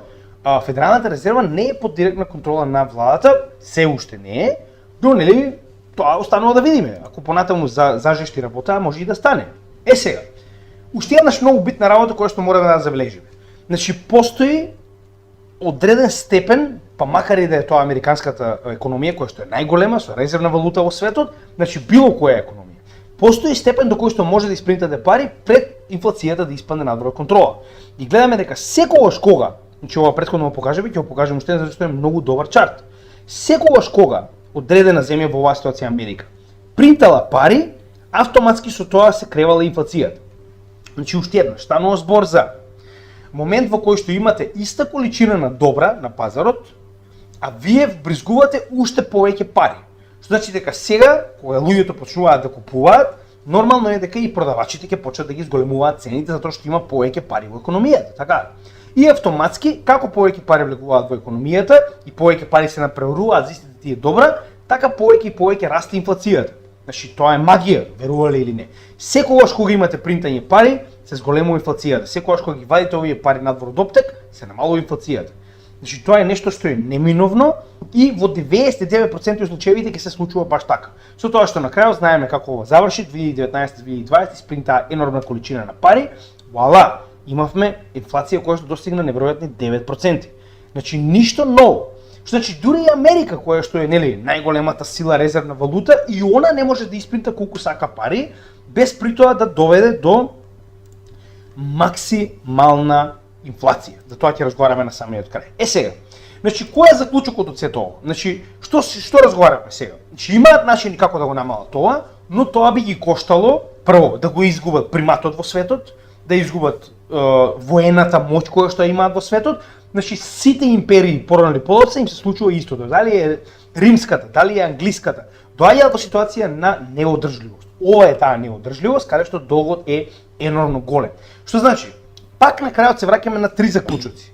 [SPEAKER 1] Федералната резерва не е под директна контрола на владата, все уште не е, но нели тоа останува да видиме. Ако понатаму зажешти работа, може и да стане. Сега, уште еднаш многу битна работа која што мораме да забележиме. Значи, постои одреден степен, па макар и да е тоа американската економија, која што е најголема, со резервна валута во светот, значи било која економија, постои степен до кој што може да испринтате пари пред инфлацијата да испадне надвор од контрола. И гледаме дека секогаш кога, значи ова претходно го покажеме, ќе го покажеме уште зашто е многу добар чарт. Секогаш кога одредена земја во оваа ситуација Америка принтала пари, автоматски со тоа се кревала инфлацијата. Значи уште еднаш, станува збор за момент во кој што имате иста количина на добра на пазарот, а вие вбризгувате уште повеќе пари. Што значи дека сега, кога луѓето почнуваат да купуваат, нормално е дека и продавачите ќе почнат да ги зголемуваат цените затоа што има повеќе пари во економијата, така? И автоматски, како повеќе пари влегуваат во економијата и повеќе пари се напреваруваат за истите тие добра, така повеќе и повеќе расте инфлацијата. Значи тоа е магија, верувале или не. Секогаш кога имате принтање пари, се зголемува инфлацијата. Секогаш кога ги вадите овие пари надвор од оптек, се намалува инфлацијата. Значи тоа е нешто што е неминовно и во 99% од случаевите ќе се случува баш така. Со тоа што на крајот знаеме како ова заврши 2019-2020 спринтаа енормна количина на пари, вуала, имавме инфлација која што достигна неверојатни 9%. Значи ништо ново. Што значи дури и Америка која што е нели најголемата сила резервна валута и она не може да испринта колку сака пари без при тоа да доведе до максимална инфлација. За тоа ќе разговараме на самиот крај. Сега, значи кој е заклучокот од сето ова? Значи што разговараме сега? Значи имаат начини како да го намалат тоа, но тоа би ги коштало прво да го изгубат приматот во светот, да изгубат воената моќ која што имаат во светот. Значи сите империи порано или подоцна им се случува истото. Дали е римската, дали е англиската, доаѓаат во ситуација на неодржливост. Ова е таа неодржливост каде што долгот е енормно голем. Што значи? Пак на крајот се враќаме на три заклучоци.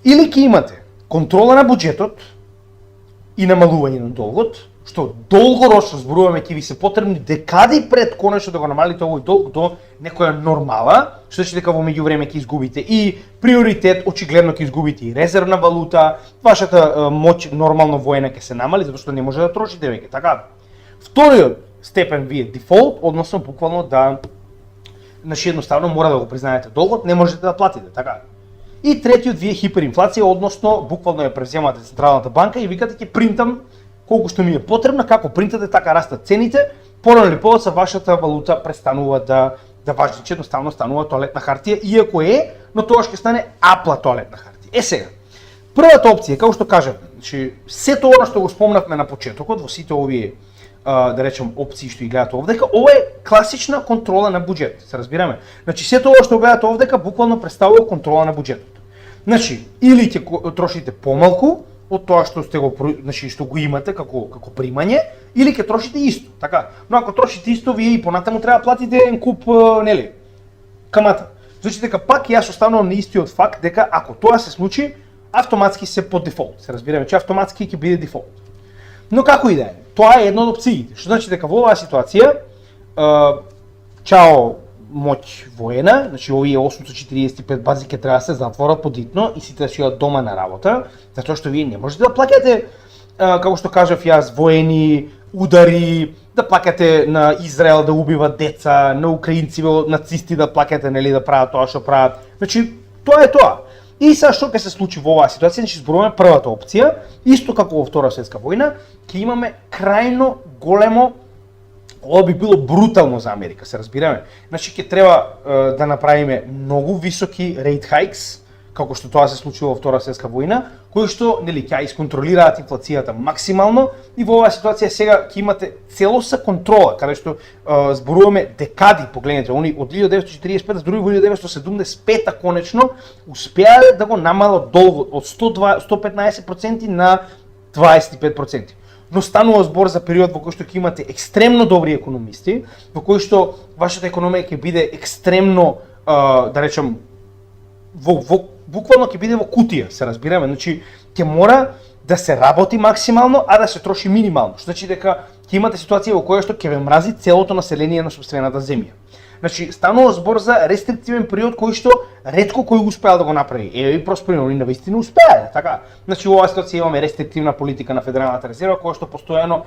[SPEAKER 1] Или ќе имате контрола на буџетот и намалување на долгот, што долгорочно зборуваме ќе ви се потребни декади пред конечно да го намалите овој долг до некоја нормала, што значи дека во меѓувреме ќе изгубите и приоритет, очигледно ќе изгубите и резервна валута, вашата моќ нормално воена ќе се намали затоа што не може да трошите веќе, така. Вториот степен ви е дефолт, односно буквално да значи едноставно мора да го признаете долгот, не можете да платите, така. И третиот ви е хиперинфлација, односно буквално ја преземате Централната банка и викате ќе принтам колку што ми е потребно, како принтате така растат цените, порано или подоцна вашата валута престанува да важи, че едноставно станува тоалетна хартија, иако е, но тогаш ќе стане апла тоалетна хартија. Сега, првата опција, како што кажав, значи сето она што го спомнавме на почетокот во сите овие да речем опции што ги гледате овдека, ова е класична контрола на буџет, се разбираме. Значи сето ова што гледате овдека буквално представува контрола на буџетот. Значи или ќе трошите помалку од тоа што сте го значи што го имате како примање, или ќе трошите исто, така. Но ако трошите исто, вие и понатаму треба да платите еден куп нели камата. Значи дека пак јас останувам на истиот факт дека ако тоа се случи, автоматски се по дефолт. Се разбираме, че автоматски ќе биде дефолт. Но како и да е, тоа е една од опциите. Што значи дека во оваа ситуација чао моќ воена, значи овие 845 бази ќе треба да се затворат подитно и сите да си одат дома на работа, затоа што вие не можете да плаќате, како што кажав јас, воени удари, да плаќате на Израел да убива деца, на украинци, нацисти да плаќате, нели, да прават тоа што прават. Значи тоа е тоа. И сега што ќе се случи во оваа ситуација, значи зборуваме првата опција, исто како во Втора светска војна, ќе имаме крајно големо, ова би било брутално за Америка, се разбираме. Значи ќе треба да направиме многу високи rate hikes, како што тоа се случува во Втора светска војна, кои што нели ќе исконтролираат инфлацијата максимално и во оваа ситуација сега ќе имате целосна контрола, каде што зборуваме декади, погледнете, они од 1945 до 1975 конечно успеале да го намалат долгот од 115% на 25%. Но станува збор за период во кој што ќе имате екстремно добри економисти, во кој што вашата економија ќе биде екстремно, да речем, буквално ќе биде во кутија, се разбираме, значи ќе мора да се работи максимално, а да се троши минимално. Што значи дека ќе имате ситуација во која што ќе ве мрази целото население на сопствената земја. Значи станува збор за рестриктивен период кој што ретко кој успеал да го направи. Еве и Просперино, они навистина успеале, така. Значи во оваа ситуација имаме рестриктивна политика на Федералната резерва која што постојано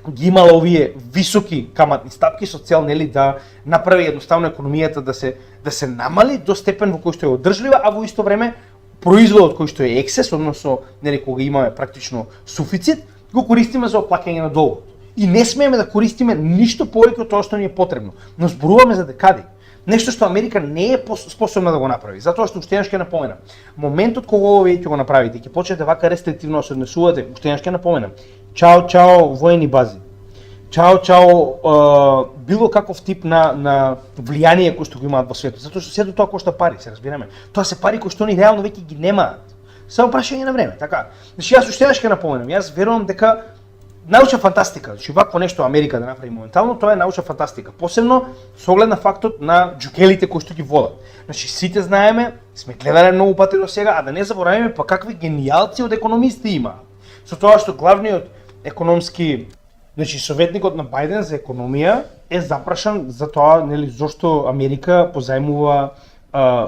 [SPEAKER 1] ги имала овие високи каматни стапки со цел нели да направи едноставно економијата да се намали до степен во кој што е одржлива, а во исто време производот кој што е ексес, односно нели кога имаме практично суфицит, го користиме за оплаќање на долгот. И не смееме да користиме ништо повеќе од тоа што ни е потребно. Но зборуваме за декади. Нешто што Америка не е способна да го направи. Затоа што уште еднаш ќе напоменам. Моментот кога ово ќе го направите, ќе почнете вака рестриктивно се однесувате, уште еднаш ќе напоменам. Чао воени бази. Чао било каков тип на влијание кој што го имаат во светот. Затоа што сето тоа кошта пари, се разбираме. Тоа се пари кои што они реално веќе ги немаат. Само прашање на време, така. Значи јас уште еднаш ќе напоменам. Јас верувам дека научна фантастика, значи вакво нешто Америка да направи моментално, тоа е научна фантастика. Посебно со оглед на фактот на џукелите кои што ги водат. Значи сите знаеме, сме гледале многу пати до сега, а да не забораваме па какви генијалци од економисти има. Со тоа што главниот економски, значи советникот на Бајден за економија е запрашан за тоа нели зошто Америка позајмува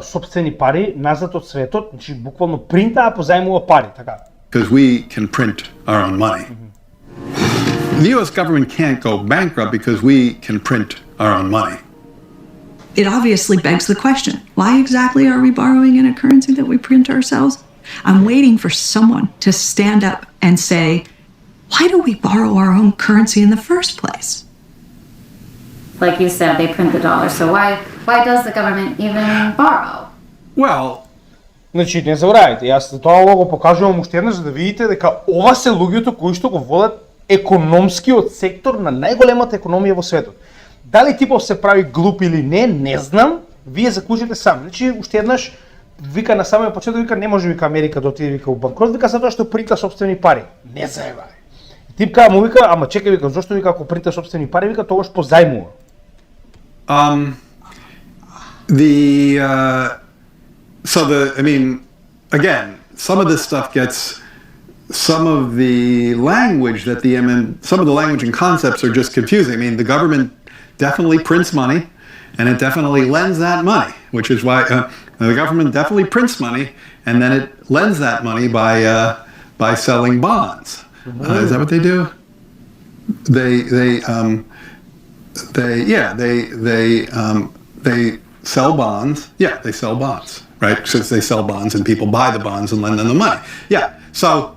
[SPEAKER 1] сопствени пари назад од светот, значи буквално принтаа позајмува пари, така.
[SPEAKER 4] Because we can print our own money. The U.S. government can't go bankrupt because we can print our own money.
[SPEAKER 5] It obviously begs the question, why exactly are we borrowing in a currency that we print ourselves? I'm waiting for someone to stand up and say, why do we borrow our own currency in the first place?
[SPEAKER 6] Like you said, they print the dollar, so why does the government even borrow?
[SPEAKER 4] Well,
[SPEAKER 1] Значи, не заборавајте, јас за тоа го покажувам уште еднаш за да видите дека ова се луѓето кои што го водат економскиот сектор на најголемата економија во светот. Дали типов се прави глуп или не знам, вие заклучите сам. Значи, уште еднаш вика на самиот почеток, вика не може вика Америка да отиде вика у банкрот, вика затоа што принта сопствени пари. Не заебај. Типка му вика, ама чекај вика, зошто вика ако принта сопствени пари, вика тогаш позајмува.
[SPEAKER 4] Again, some of this stuff gets, some of the language some of the language and concepts are just confusing. I mean, the government definitely prints money, and it definitely lends that money, which is why the government definitely prints money, and then it lends that money by selling bonds. Is that what they do? They sell bonds. Yeah, they sell bonds, right? Since they sell bonds and people buy the bonds and lend them the money. Yeah. So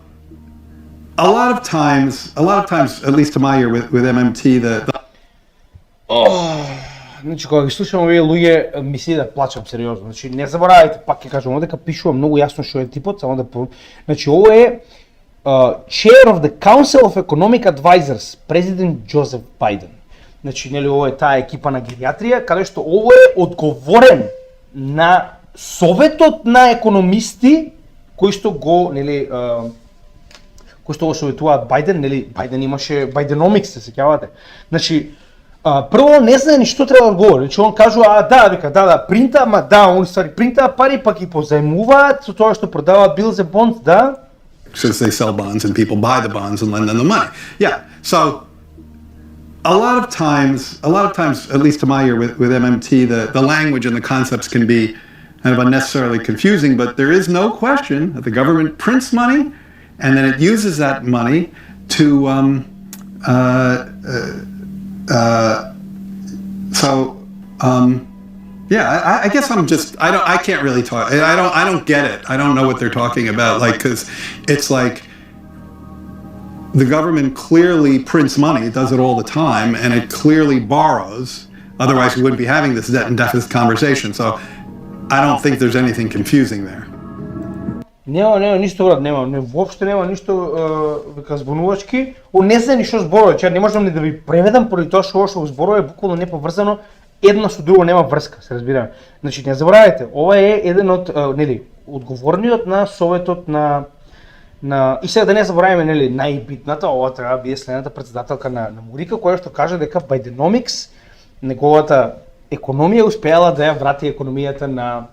[SPEAKER 4] a lot of times, at least to my ear with MMT,
[SPEAKER 1] Значи кога ги слушам овие луѓе ми се да плачам сериозно. Значи не заборавајте, пак ќе кажам, дека пишува многу јасно што е типот, само да значи ово е Chair of the Council of Economic Advisors, президент Џозеф Бајден. Значи, нели, ово е таа екипа на геријатрија, каде што ово е одговорен на советот на економисти кои што го, нели, кои што го советуваат Бајден, нели, Бајден имаше Бајденомикс, се сеќавате. Значи, прво не знае ни што треба да одговори. Значи, он кажува, принта, ама он ствари принта пари, пак и позајмуваат со тоа што продаваат bills and bonds, да.
[SPEAKER 4] Since they sell bonds and people buy the bonds and lend them the money. Yeah, so a lot of times, at least to my ear with MMT, the language and the concepts can be kind of unnecessarily confusing, but there is no question that the government prints money and then it uses that money to, yeah, I guess I can't really talk. I don't get it. I don't know what they're talking about. Like, cause it's like the government clearly prints money. It does it all the time, and it clearly borrows. Otherwise, we wouldn't be having this debt and deficit conversation. So, I don't think there's anything confusing there.
[SPEAKER 1] Нема ништо брат, воопште нема ништо вика збунувачки. Он не знае ни што зборува, че не можам ни да ви преведам поради тоа што го зборува е буквално неповрзано. Едно со друго нема врска, се разбираме. Значи не заборавајте, ова е еден од нели одговорниот на советот на и сега да не забораваме нели најбитната, ова треба да биде следната претседателка на Мурика, која што каже дека Бајденомикс, неговата економија успеала да ја врати економијата на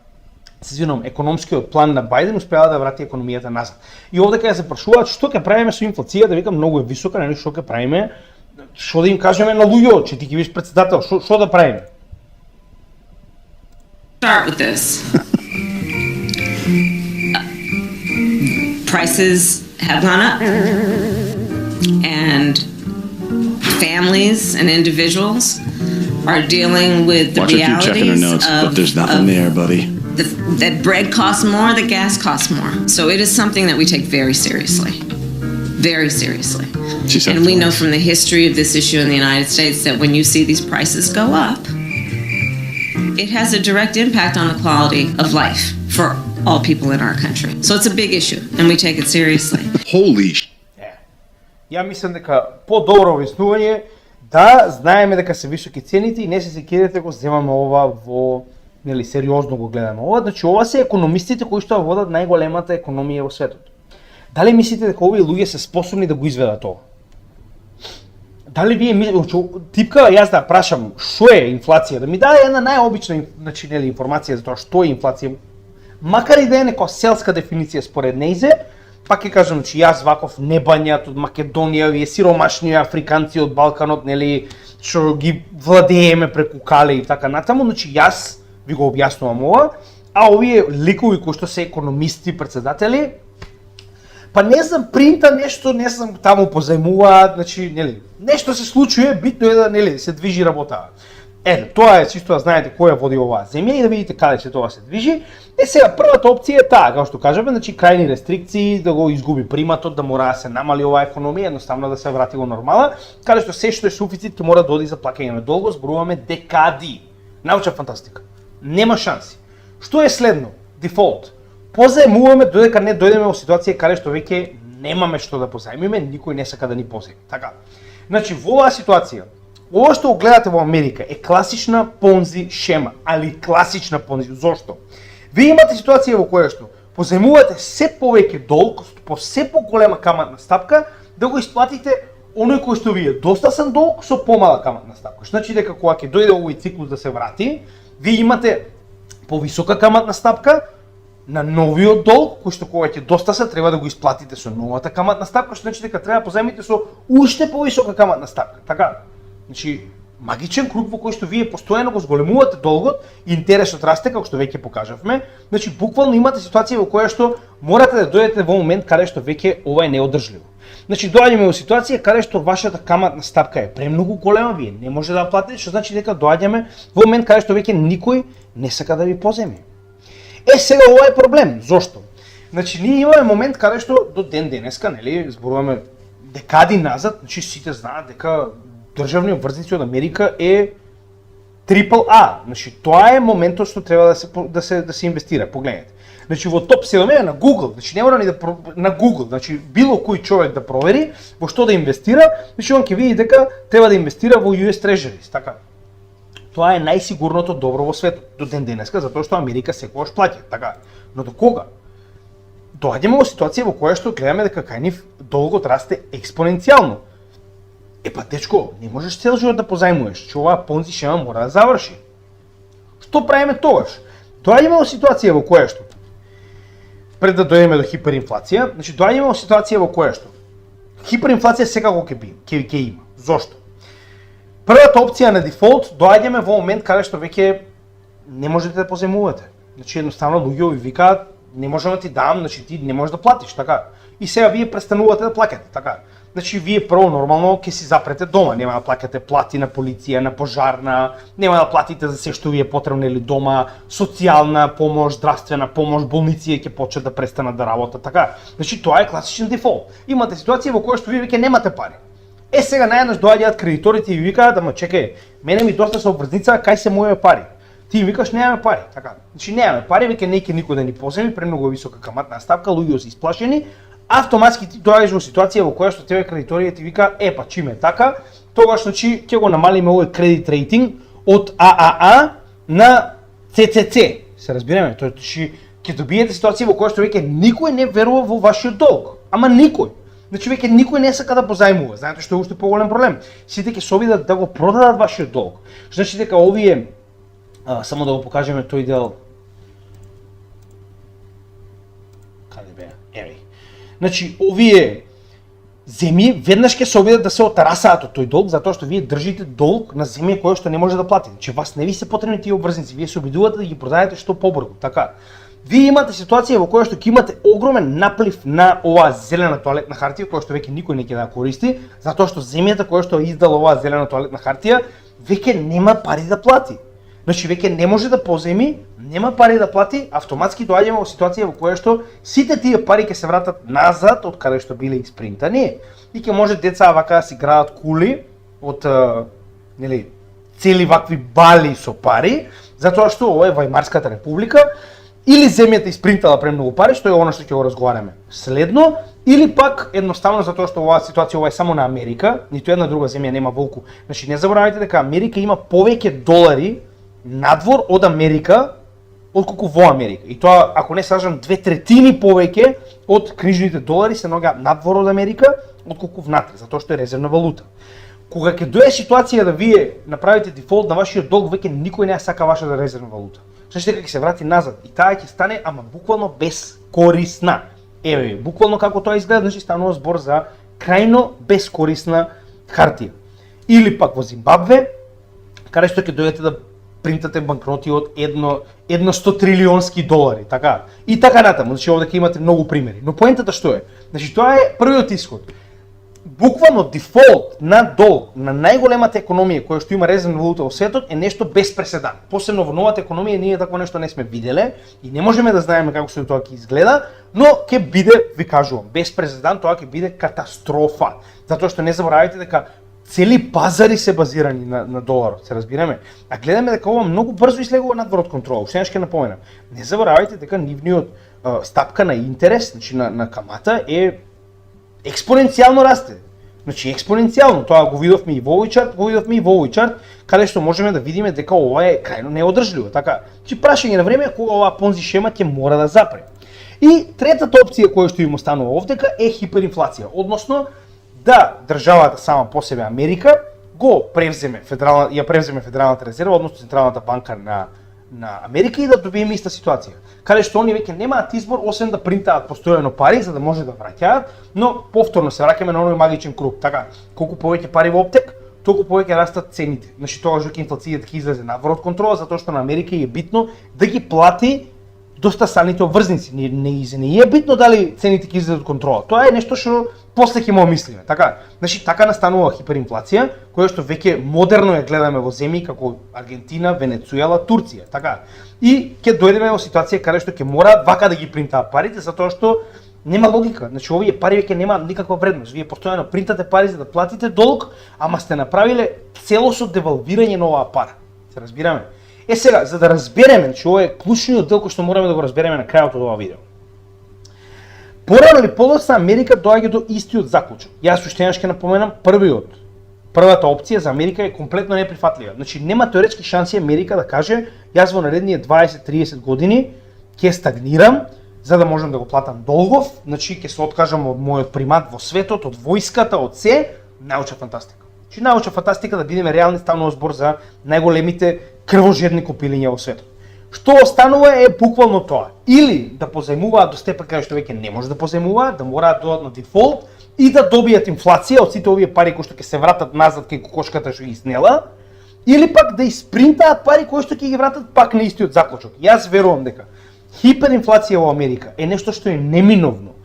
[SPEAKER 1] економскиот план на Бајден успеала да врати економијата назад. И овде кога се прашуваат што ќе правиме со инфлацијата, викам многу е висока, нели што ќе правиме? Што да им кажеме на луѓето, че ти ќе бидеш претседател, што да правиме?
[SPEAKER 7] Start with this. Prices have gone up, and families and individuals are dealing with the
[SPEAKER 8] Watch her keep checking her
[SPEAKER 7] realities
[SPEAKER 8] notes,
[SPEAKER 7] of,
[SPEAKER 8] but there's nothing there, buddy.
[SPEAKER 7] that bread costs more, that gas costs more. So it is something that we take very seriously. Very seriously.
[SPEAKER 8] She said
[SPEAKER 7] And we
[SPEAKER 8] twice.
[SPEAKER 7] know from the history of this issue in the United States that when you see these prices go up, it has a direct impact on the quality of life for all people in our country. So it's a big issue, and we take it seriously.
[SPEAKER 8] Holy sh!
[SPEAKER 1] Ја мислам дека по-добро објаснување да знаеме дека се високи цените и не се секирате го земаме ова во нели сериозно го гледаме ова, значи ова се економистите кои што водат најголемата економија во светот. Дали мислите дека овие луѓе се способни да го изведат ова? Дали вие мислите, типка јас да прашам што е инфлација, да ми даде една најобична значи нели информација за тоа што е инфлација, макар и да е некоја селска дефиниција според нејзе, пак ќе кажам, значи јас ваков небањат од Македонија, вие сиромашни африканци од Балканот, нели, што ги владееме преку кале и така натаму, значи јас ви го објаснувам ова, а овие ликови кои што се економисти, председатели, па не знам, принта нешто, не знам, таму позајмуваат, значи, нели, нешто се случува, битно е да, нели, се движи работа. Ето, тоа е чисто да знаете која води оваа земја и да видите каде се тоа се движи. Сега, првата опција е таа, како што кажеме, значи крајни рестрикции, да го изгуби приматот, да мора да се намали оваа економија, едноставно да се врати во нормала, каде што се што е суфицит ќе мора да оди за плаќање на долго, зборуваме декади. Научна фантастика. Нема шанси. Што е следно? Дефолт. Позајмуваме додека не дојдеме во ситуација каде што веќе немаме што да позајмиме, никој не сака да ни позајми. Така. Значи, во оваа ситуација, ова што го гледате во Америка е класична понзи шема, али класична понзи. Зошто? Вие имате ситуација во која што позајмувате се повеќе долг, по се поголема каматна стапка, да го исплатите оној кој што ви е достасен долг со помала каматна стапка. Значи дека кога ќе дојде овој циклус да се врати, вие имате повисока каматна стапка на новиот долг, кој што кога ќе достаса треба да го исплатите со новата каматна стапка, што значи дека треба позајмите со уште повисока каматна стапка. Така? Значи, магичен круг во кој што вие постојано го зголемувате долгот и интересот расте, како што веќе покажавме. Значи, буквално имате ситуација во која што морате да дојдете во момент каде што веќе ова е неодржливо. Значи, доаѓаме во ситуација каде што вашата каматна стапка е премногу голема, вие не може да ја платите, што значи дека доаѓаме во момент каде што веќе никој не сака да ви позајми. Сега ова е проблем. Зошто? Значи, ние имаме момент каде што до ден денеска, нели, зборуваме декади назад, значи сите знаат дека државни обврзници од Америка е AAA. Значи, тоа е моментот што треба да се инвестира. Погледнете. Значи, во топ 7 е на Google. Значи, не мора ни да на Google. Значи, било кој човек да провери во што да инвестира, значи он ќе види дека треба да инвестира во US Treasuries, така. Тоа е најсигурното добро во светот до ден денеска, затоа што Америка секогаш плаќа, така. Но до кога? Доаѓаме во ситуација во која што гледаме дека кај нив долгот расте експоненцијално. Па дечко, не можеш цел живот да позајмуваш, че оваа понзи шема мора да заврши. Што правиме тогаш? Доаѓаме во ситуација во која што пред да дојдеме до хиперинфлација, значи доаѓаме во ситуација во која што хиперинфлација секако ќе има. Зошто? Првата опција на дефолт доаѓаме во момент каде што веќе не можете да позајмувате. Значи едноставно луѓе ви викаат не можам да ти дам, значи ти не можеш да платиш, така. И сега вие престанувате да плаќате, така. Значи вие прво нормално ќе си запрете дома, нема да плаќате плати на полиција, на пожарна, нема да платите за се што ви е потребно или дома, социјална помош, здравствена помош, болници ќе почнат да престанат да работат, така. Значи тоа е класичен дефолт. Имате ситуација во која што вие веќе немате пари. Сега наједнаш доаѓаат кредиторите и ви викаат, ама чекај, мене ми доста со обврзница, кај се моје пари? Ти викаш немаме пари, така. Значи немаме пари, веќе неќе никој да ни поземи, премногу висока каматна ставка, луѓе се исплашени. Автоматски ти доаѓаш во ситуација во која што тебе кредиторите ти вика, па чиме така, тогаш значи ќе го намалиме овој кредит рейтинг од ААА на CCC. Се разбираме, тоа значи ќе добиете ситуација во која што веќе никој не верува во вашиот долг. Ама никој. Значи веќе никој не сака да позајмува. Знаете што е уште поголем проблем? Сите ќе се обидат да го продадат вашиот долг. Значи дека овие само да го покажеме тој дел. Каде беа? Значи, овие земји веднаш ќе се обидат да се отарасаат од тој долг, затоа што вие држите долг на земја која што не може да плати. Значи вас не ви се потребни тие обврзници, вие се обидувате да ги продадете што побрзо. Така. Вие имате ситуација во која што ќе имате огромен наплив на оваа зелена тоалетна хартија, која што веќе никој не ќе да користи, затоа што земјата која што е издала оваа зелена тоалетна хартија веќе нема пари да плати. Значи веќе не може да поземи, нема пари да плати, автоматски доаѓаме во ситуација во која што сите тие пари ќе се вратат назад од каде што биле испринтани и ќе може деца вака да си градат кули од нели цели вакви бали со пари, затоа што ова е Вајмарската република, или земјата испринтала премногу пари, што е она што ќе го разговараме следно, или пак едноставно затоа што оваа ситуација ова е само на Америка, ниту една друга земја нема волку. Значи не заборавајте дека Америка има повеќе долари надвор од Америка, отколку во Америка. И тоа, ако не сажам, 2/3 повеќе од книжните долари се наоѓаат надвор од Америка, отколку внатре, затоа што е резервна валута. Кога ќе дое ситуација да вие направите дефолт на вашиот долг, веќе никој не ја сака вашата резервна валута. Значи дека ќе се врати назад и таа ќе стане ама буквално безкорисна. Еве, буквално како тоа изгледа, значи станува збор за крајно безкорисна хартија. Или пак во Зимбабве, каде што ќе дојдете да принтате банкноти од 100 трилионски долари, така. И така натаму, значи овде ќе имате многу примери. Но поентата што е? Значи тоа е првиот исход. Буквално дефолт на долг на најголемата економија која што има резервна валута во светот е нешто без преседан. Посебно во новата економија ние такво нешто не сме виделе и не можеме да знаеме како се тоа ќе изгледа, но ќе биде, ви кажувам, без преседан, тоа ќе биде катастрофа. Затоа што не заборавајте дека цели пазари се базирани на доларот, се разбираме. А гледаме дека ова многу брзо излегува надвор од контрола. Уште ќе напоменам. Не заборавајте дека нивниот стапка на интерес, значи на камата е експоненцијално расте. Значи експоненцијално, тоа го видовме и во овој чарт, каде што можеме да видиме дека ова е крајно неодржливо. Така, че прашање на време кога оваа понзи шема ќе мора да запре. И третата опција која што им останува овдека е хиперинфлација, односно да државата сама по себе Америка ја превземе Федералната резерва, односно Централната банка на Америка и да добиеме иста ситуација. Каде што они веќе немаат избор освен да принтаат постојано пари за да може да враќаат, но повторно се враќаме на оној магичен круг. Така, колку повеќе пари во оптек, толку повеќе растат цените. Значи тогаш дека инфлацијата ќе излезе надвор од контрола, затоа што на Америка е битно да ги плати доста салните обврзници. Не е битно дали цените ќе излезат од контрола. Тоа е нешто што после ќе му мислиме. Така, значи така настанува хиперинфлација, која што веќе модерно ја гледаме во земји како Аргентина, Венецуела, Турција, така. И ќе дојдеме во ситуација каде што ќе мора вака да ги принтаат парите затоа што нема логика. Значи овие пари веќе нема никаква вредност. Вие постојано принтате пари за да платите долг, ама сте направиле целосно девалвирање на оваа пара. Се разбираме? Е сега, за да разбереме, значи ова е клучниот дел кој што мораме да го разбереме на крајот од ова видео. Порано или подоцна Америка доаѓа до истиот заклучок. Јас уште еднаш ќе напоменам првата опција за Америка е комплетно неприфатлива. Значи нема теоретски шанси Америка да каже јас во наредните 20-30 години ќе стагнирам за да можам да го платам долгов, значи ќе се откажам од мојот примат во светот, од војската, од се, научна фантастика. Значи научна фантастика да бидеме реални, станува збор за најголемите крвожедни копилиња во светот. Што останува е буквално тоа. Или да позајмуваат до степен каде што веќе не може да позајмуваат, да мораат да додат на дефолт и да добијат инфлација од сите овие пари кои што ќе се вратат назад кај кокошката што ги снела, или пак да испринтаат пари кои што ќе ги вратат пак на истиот заклучок. Јас верувам дека хиперинфлација во Америка е нешто што е неминовно.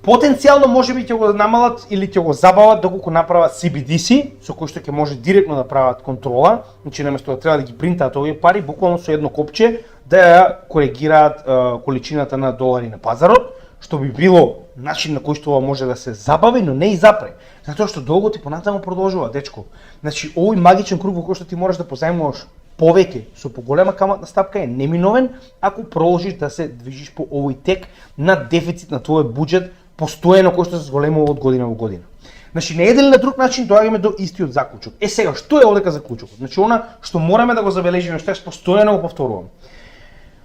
[SPEAKER 1] Потенцијално можеби ќе го намалат или ќе го забават доколку направат CBDC, со кој што ќе може директно да прават контрола, значи наместо да треба да ги принтаат овие пари, буквално со едно копче да ја коригираат количината на долари на пазарот, што би било начин на кој што ова може да се забави, но не и запре. Затоа што долгот и понатаму продолжува, дечко. Значи овој магичен круг во кој што ти можеш да позајмуваш повеќе со поголема каматна стапка е неминовен ако продолжиш да се движиш по овој тек на дефицит на твојот буџет постојано кој што се зголемува од година во година. Значи на еден или на друг начин доаѓаме до истиот заклучок. Е сега, што е овдека заклучокот? Значи она што мораме да го забележиме, што јас постојано го повторувам.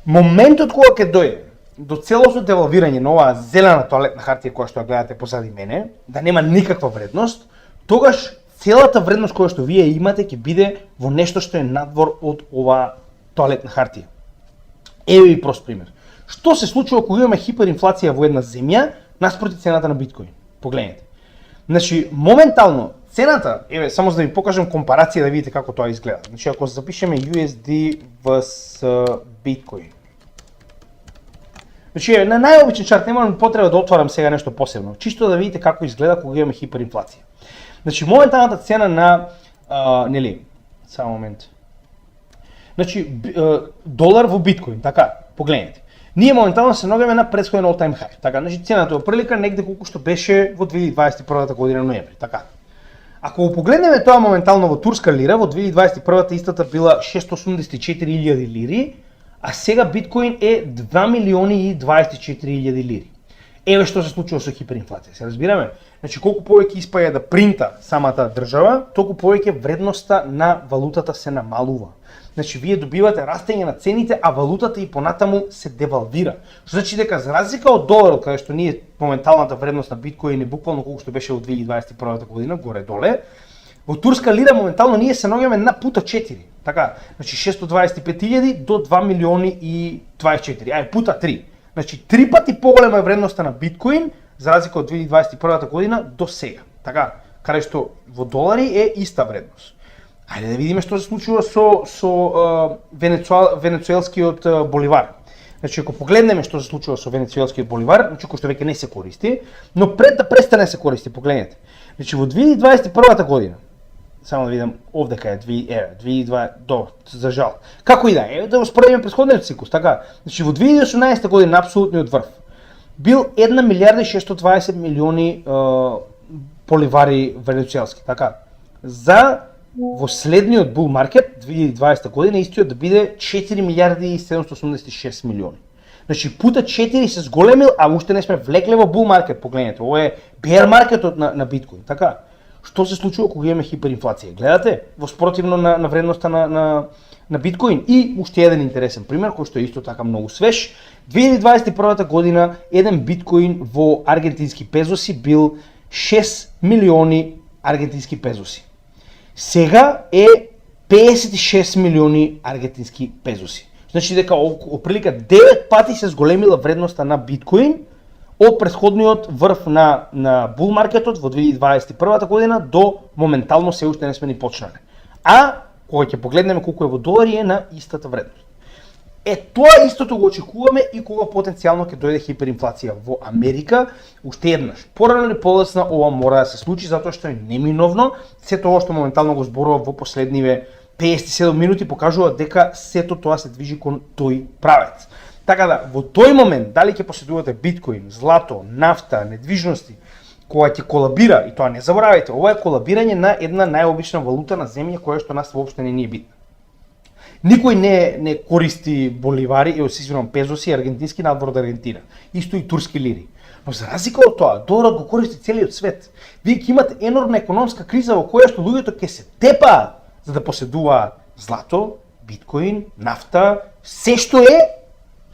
[SPEAKER 1] Моментот кога ќе дојде до целосно девалвирање на оваа зелена тоалетна хартија која што ја гледате позади мене, да нема никаква вредност, тогаш целата вредност која што вие имате ќе биде во нешто што е надвор од оваа тоалетна хартија. Еве ви прост пример. Што се случува кога имаме хиперинфлација во една земја наспроти цената на биткоин? Погледнете. Значи, моментално, цената, само за да ви покажем компарација да видите како тоа изгледа. Значи, ако запишеме USD vs Bitcoin. Значи, на најобичен чарт, немам потреба да отварам сега нешто посебно, чисто да видите како изгледа кога имаме хиперинфлација. Значи, моменталната цена на, само момент. Значи, долар во биткоин, така, погледнете. Ние моментално се наоѓаме на претходен all time high. Така, значи цената е оприлика негде колку што беше во 2021 година ноември, така. Ако го погледнеме тоа моментално во турска лира, во 2021 истата била 684.000 лири, а сега биткоин е 2.024.000 лири. Еве што се случува со хиперинфлација. Се разбираме? Значи колку повеќе испаја да принта самата држава, толку повеќе вредноста на валутата се намалува. Значи вие добивате растење на цените, а валутата и понатаму се девалвира. Што значи дека за разлика од доларот, каде што ние моменталната вредност на биткоин е буквално колку што беше во 2021 година, горе-доле, во турска лира моментално ние се наоѓаме на пута 4. Така, значи 625.000 до 2.024.000. Ај, пута 3. Значи 3 пати поголема е вредноста на биткоин за разлика од 2021 година до сега. Така, каде што во долари е иста вредност. Ајде да видиме што се случува со венецуелскиот боливар. Значи ако погледнеме што се случува со венецуелскиот боливар, значи кој што веќе не се користи, но пред да престане се користи, погледнете. Значи во 2021 година, само да видам овде кај е 2002 за жал. Како и да е, да го споредиме претходниот циклус, така. Значи во 2018 година апсолутниот врв бил 1 милиарда и 620 милиони боливари венецуелски, така. За во следниот бул маркет 2020 година истиот да биде 4 милиарди и 786 милиони. Значи пута 4 се зголемил, а уште не сме влекле во бул маркет, погледнете. Ова е bear маркетот на биткоин, така. Што се случува кога имаме хиперинфлација? Гледате, во спротивно на вредноста на биткоин. И уште еден интересен пример, кој што е исто така многу свеж. 2021 година еден биткоин во аргентински пезоси бил 6 милиони аргентински пезоси. Сега е 56 милиони аргентински пезоси. Значи дека оприлика 9 пати се зголемила вредноста на биткоин од претходниот врв на бул маркетот во 2021 година до моментално се уште не сме ни почнале. А кога ќе погледнеме колку е во долари е на истата вредност. Тоа истото го очекуваме и кога потенцијално ќе дојде хиперинфлација во Америка, уште еднаш. Порано или подоцна ова мора да се случи затоа што е неминовно. Сето ова што моментално го зборував во последниве 57 минути покажува дека сето тоа се движи кон тој правец. Така да, во тој момент, дали ќе поседувате биткоин, злато, нафта, недвижности, кога ќе колабира, и тоа не заборавајте, ова е колабирање на една најобична валута на земја која што нас воопште не ни е битна. Никој не користи боливари, извинувам, пезоси аргентински надвор од Аргентина. Исто и турски лири. Но за разлика од тоа, доларот го користи целиот свет. Вие ќе имате енормна економска криза во која што луѓето ќе се тепаат за да поседуваат злато, биткоин, нафта, се што е,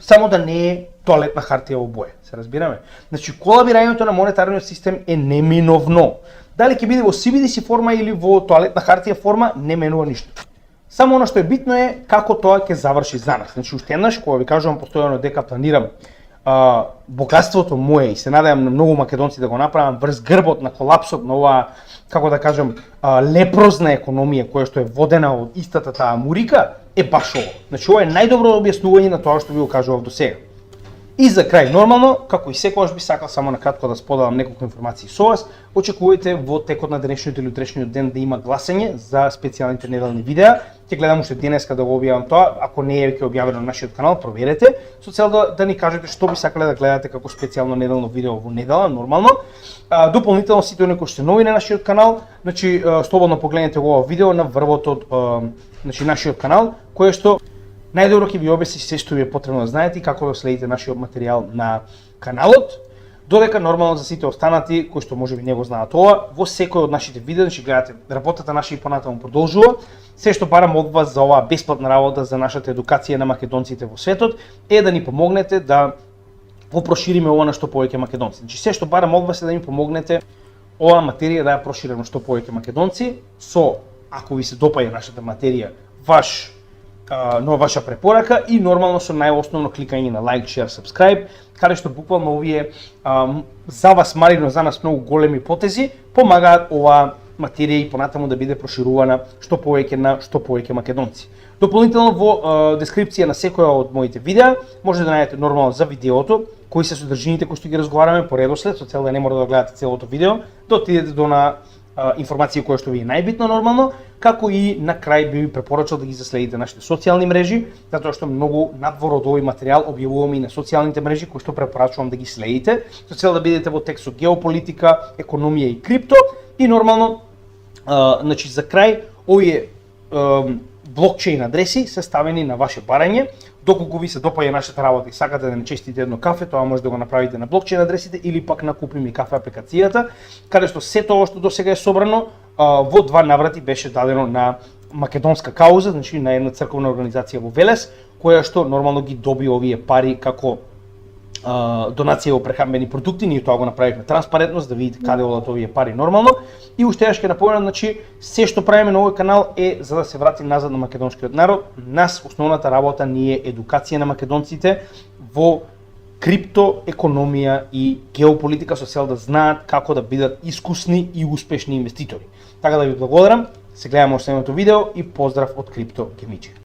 [SPEAKER 1] само да не е тоалетна хартија во боја. Се разбираме? Значи, колабирањето на монетарниот систем е неминовно. Дали ќе биде во CBDC форма или во тоалетна хартија форма, не менува ништо. Само оно што е битно е како тоа ќе заврши за нас. Значи, уште еднаш, кога ви кажувам постојано дека планирам богатството мое и се надевам на многу македонци да го направам врз грбот на колапсот на оваа, како да кажам, лепрозна економија која што е водена од истата таа мурика, е баш ово. Значи, ова е најдобро објаснување на тоа што ви го кажував до сега. И за крај, нормално, како и секогаш би сакал само на кратко да споделам неколку информации со вас, очекувајте во текот на денешниот или утрешниот ден да има гласање за специјалните неделни видеа. Ќе гледам уште денеска да го објавам тоа, ако не е веќе објавено на нашиот канал, проверете, со цел да ни кажете што би сакале да гледате како специјално неделно видео во недела, нормално. Дополнително сите оние кои што нови на нашиот канал, значи слободно погледнете ова видео на врвот од значи нашиот канал, кое што најдобро ќе ви објасни се што ви е потребно да знаете и како да следите нашиот материјал на каналот. Додека нормално за сите останати кои што можеби не го знаат ова, во секој од нашите видеа, значи гледате работата наша и понатаму продолжува. Се што барам од вас за оваа бесплатна работа за нашата едукација на македонците во светот е да ни помогнете да го прошириме ова на што повеќе македонци. Значи се што барам од вас е да ни помогнете оваа материја да ја прошириме на што повеќе македонци со, ако ви се допаѓа нашата материја, ваш нова ваша препорака и нормално со најосновно кликање на like, share, subscribe, каде што буквално овие за вас мали, но за нас многу големи потези помагаат оваа материја и понатаму да биде проширувана што повеќе македонци. Дополнително во дескрипција на секоја од моите видеа може да најдете нормално за видеото, кои се содржините кои што ги разговараме по редослед, со цел да не мора да гледате целото видео, да отидете до на информација која што ви е најбитно нормално, како и на крај би ви препорачал да ги заследите нашите социјални мрежи, затоа што многу надвор од овој материјал објавуваме и на социјалните мрежи кои што препорачувам да ги следите, со цел да бидете во текст со геополитика, економија и крипто и нормално значи за крај овие блокчейн адреси се ставени на ваше барање. Доколку ви се допаѓа нашата работа и сакате да не честите едно кафе, тоа може да го направите на блокчейн адресите или пак на Купи ми кафе апликацијата, каде што сето ова што досега е собрано во 2 наврати беше дадено на македонска кауза, значи на една црковна организација во Велес, која што нормално ги доби овие пари како донација во прехранбени продукти. Ние тоа го направивме транспарентност да видите каде одат овие пари нормално. И уште еднаш ќе напоменам, значи се што правиме на овој канал е за да се вратим назад на македонскиот народ. Нас основната работа ни е едукација на македонците во крипто, економија и геополитика со цел да знаат како да бидат искусни и успешни инвеститори. Така да ви благодарам, се гледаме во следното видео и поздрав од Крипто Гемичи.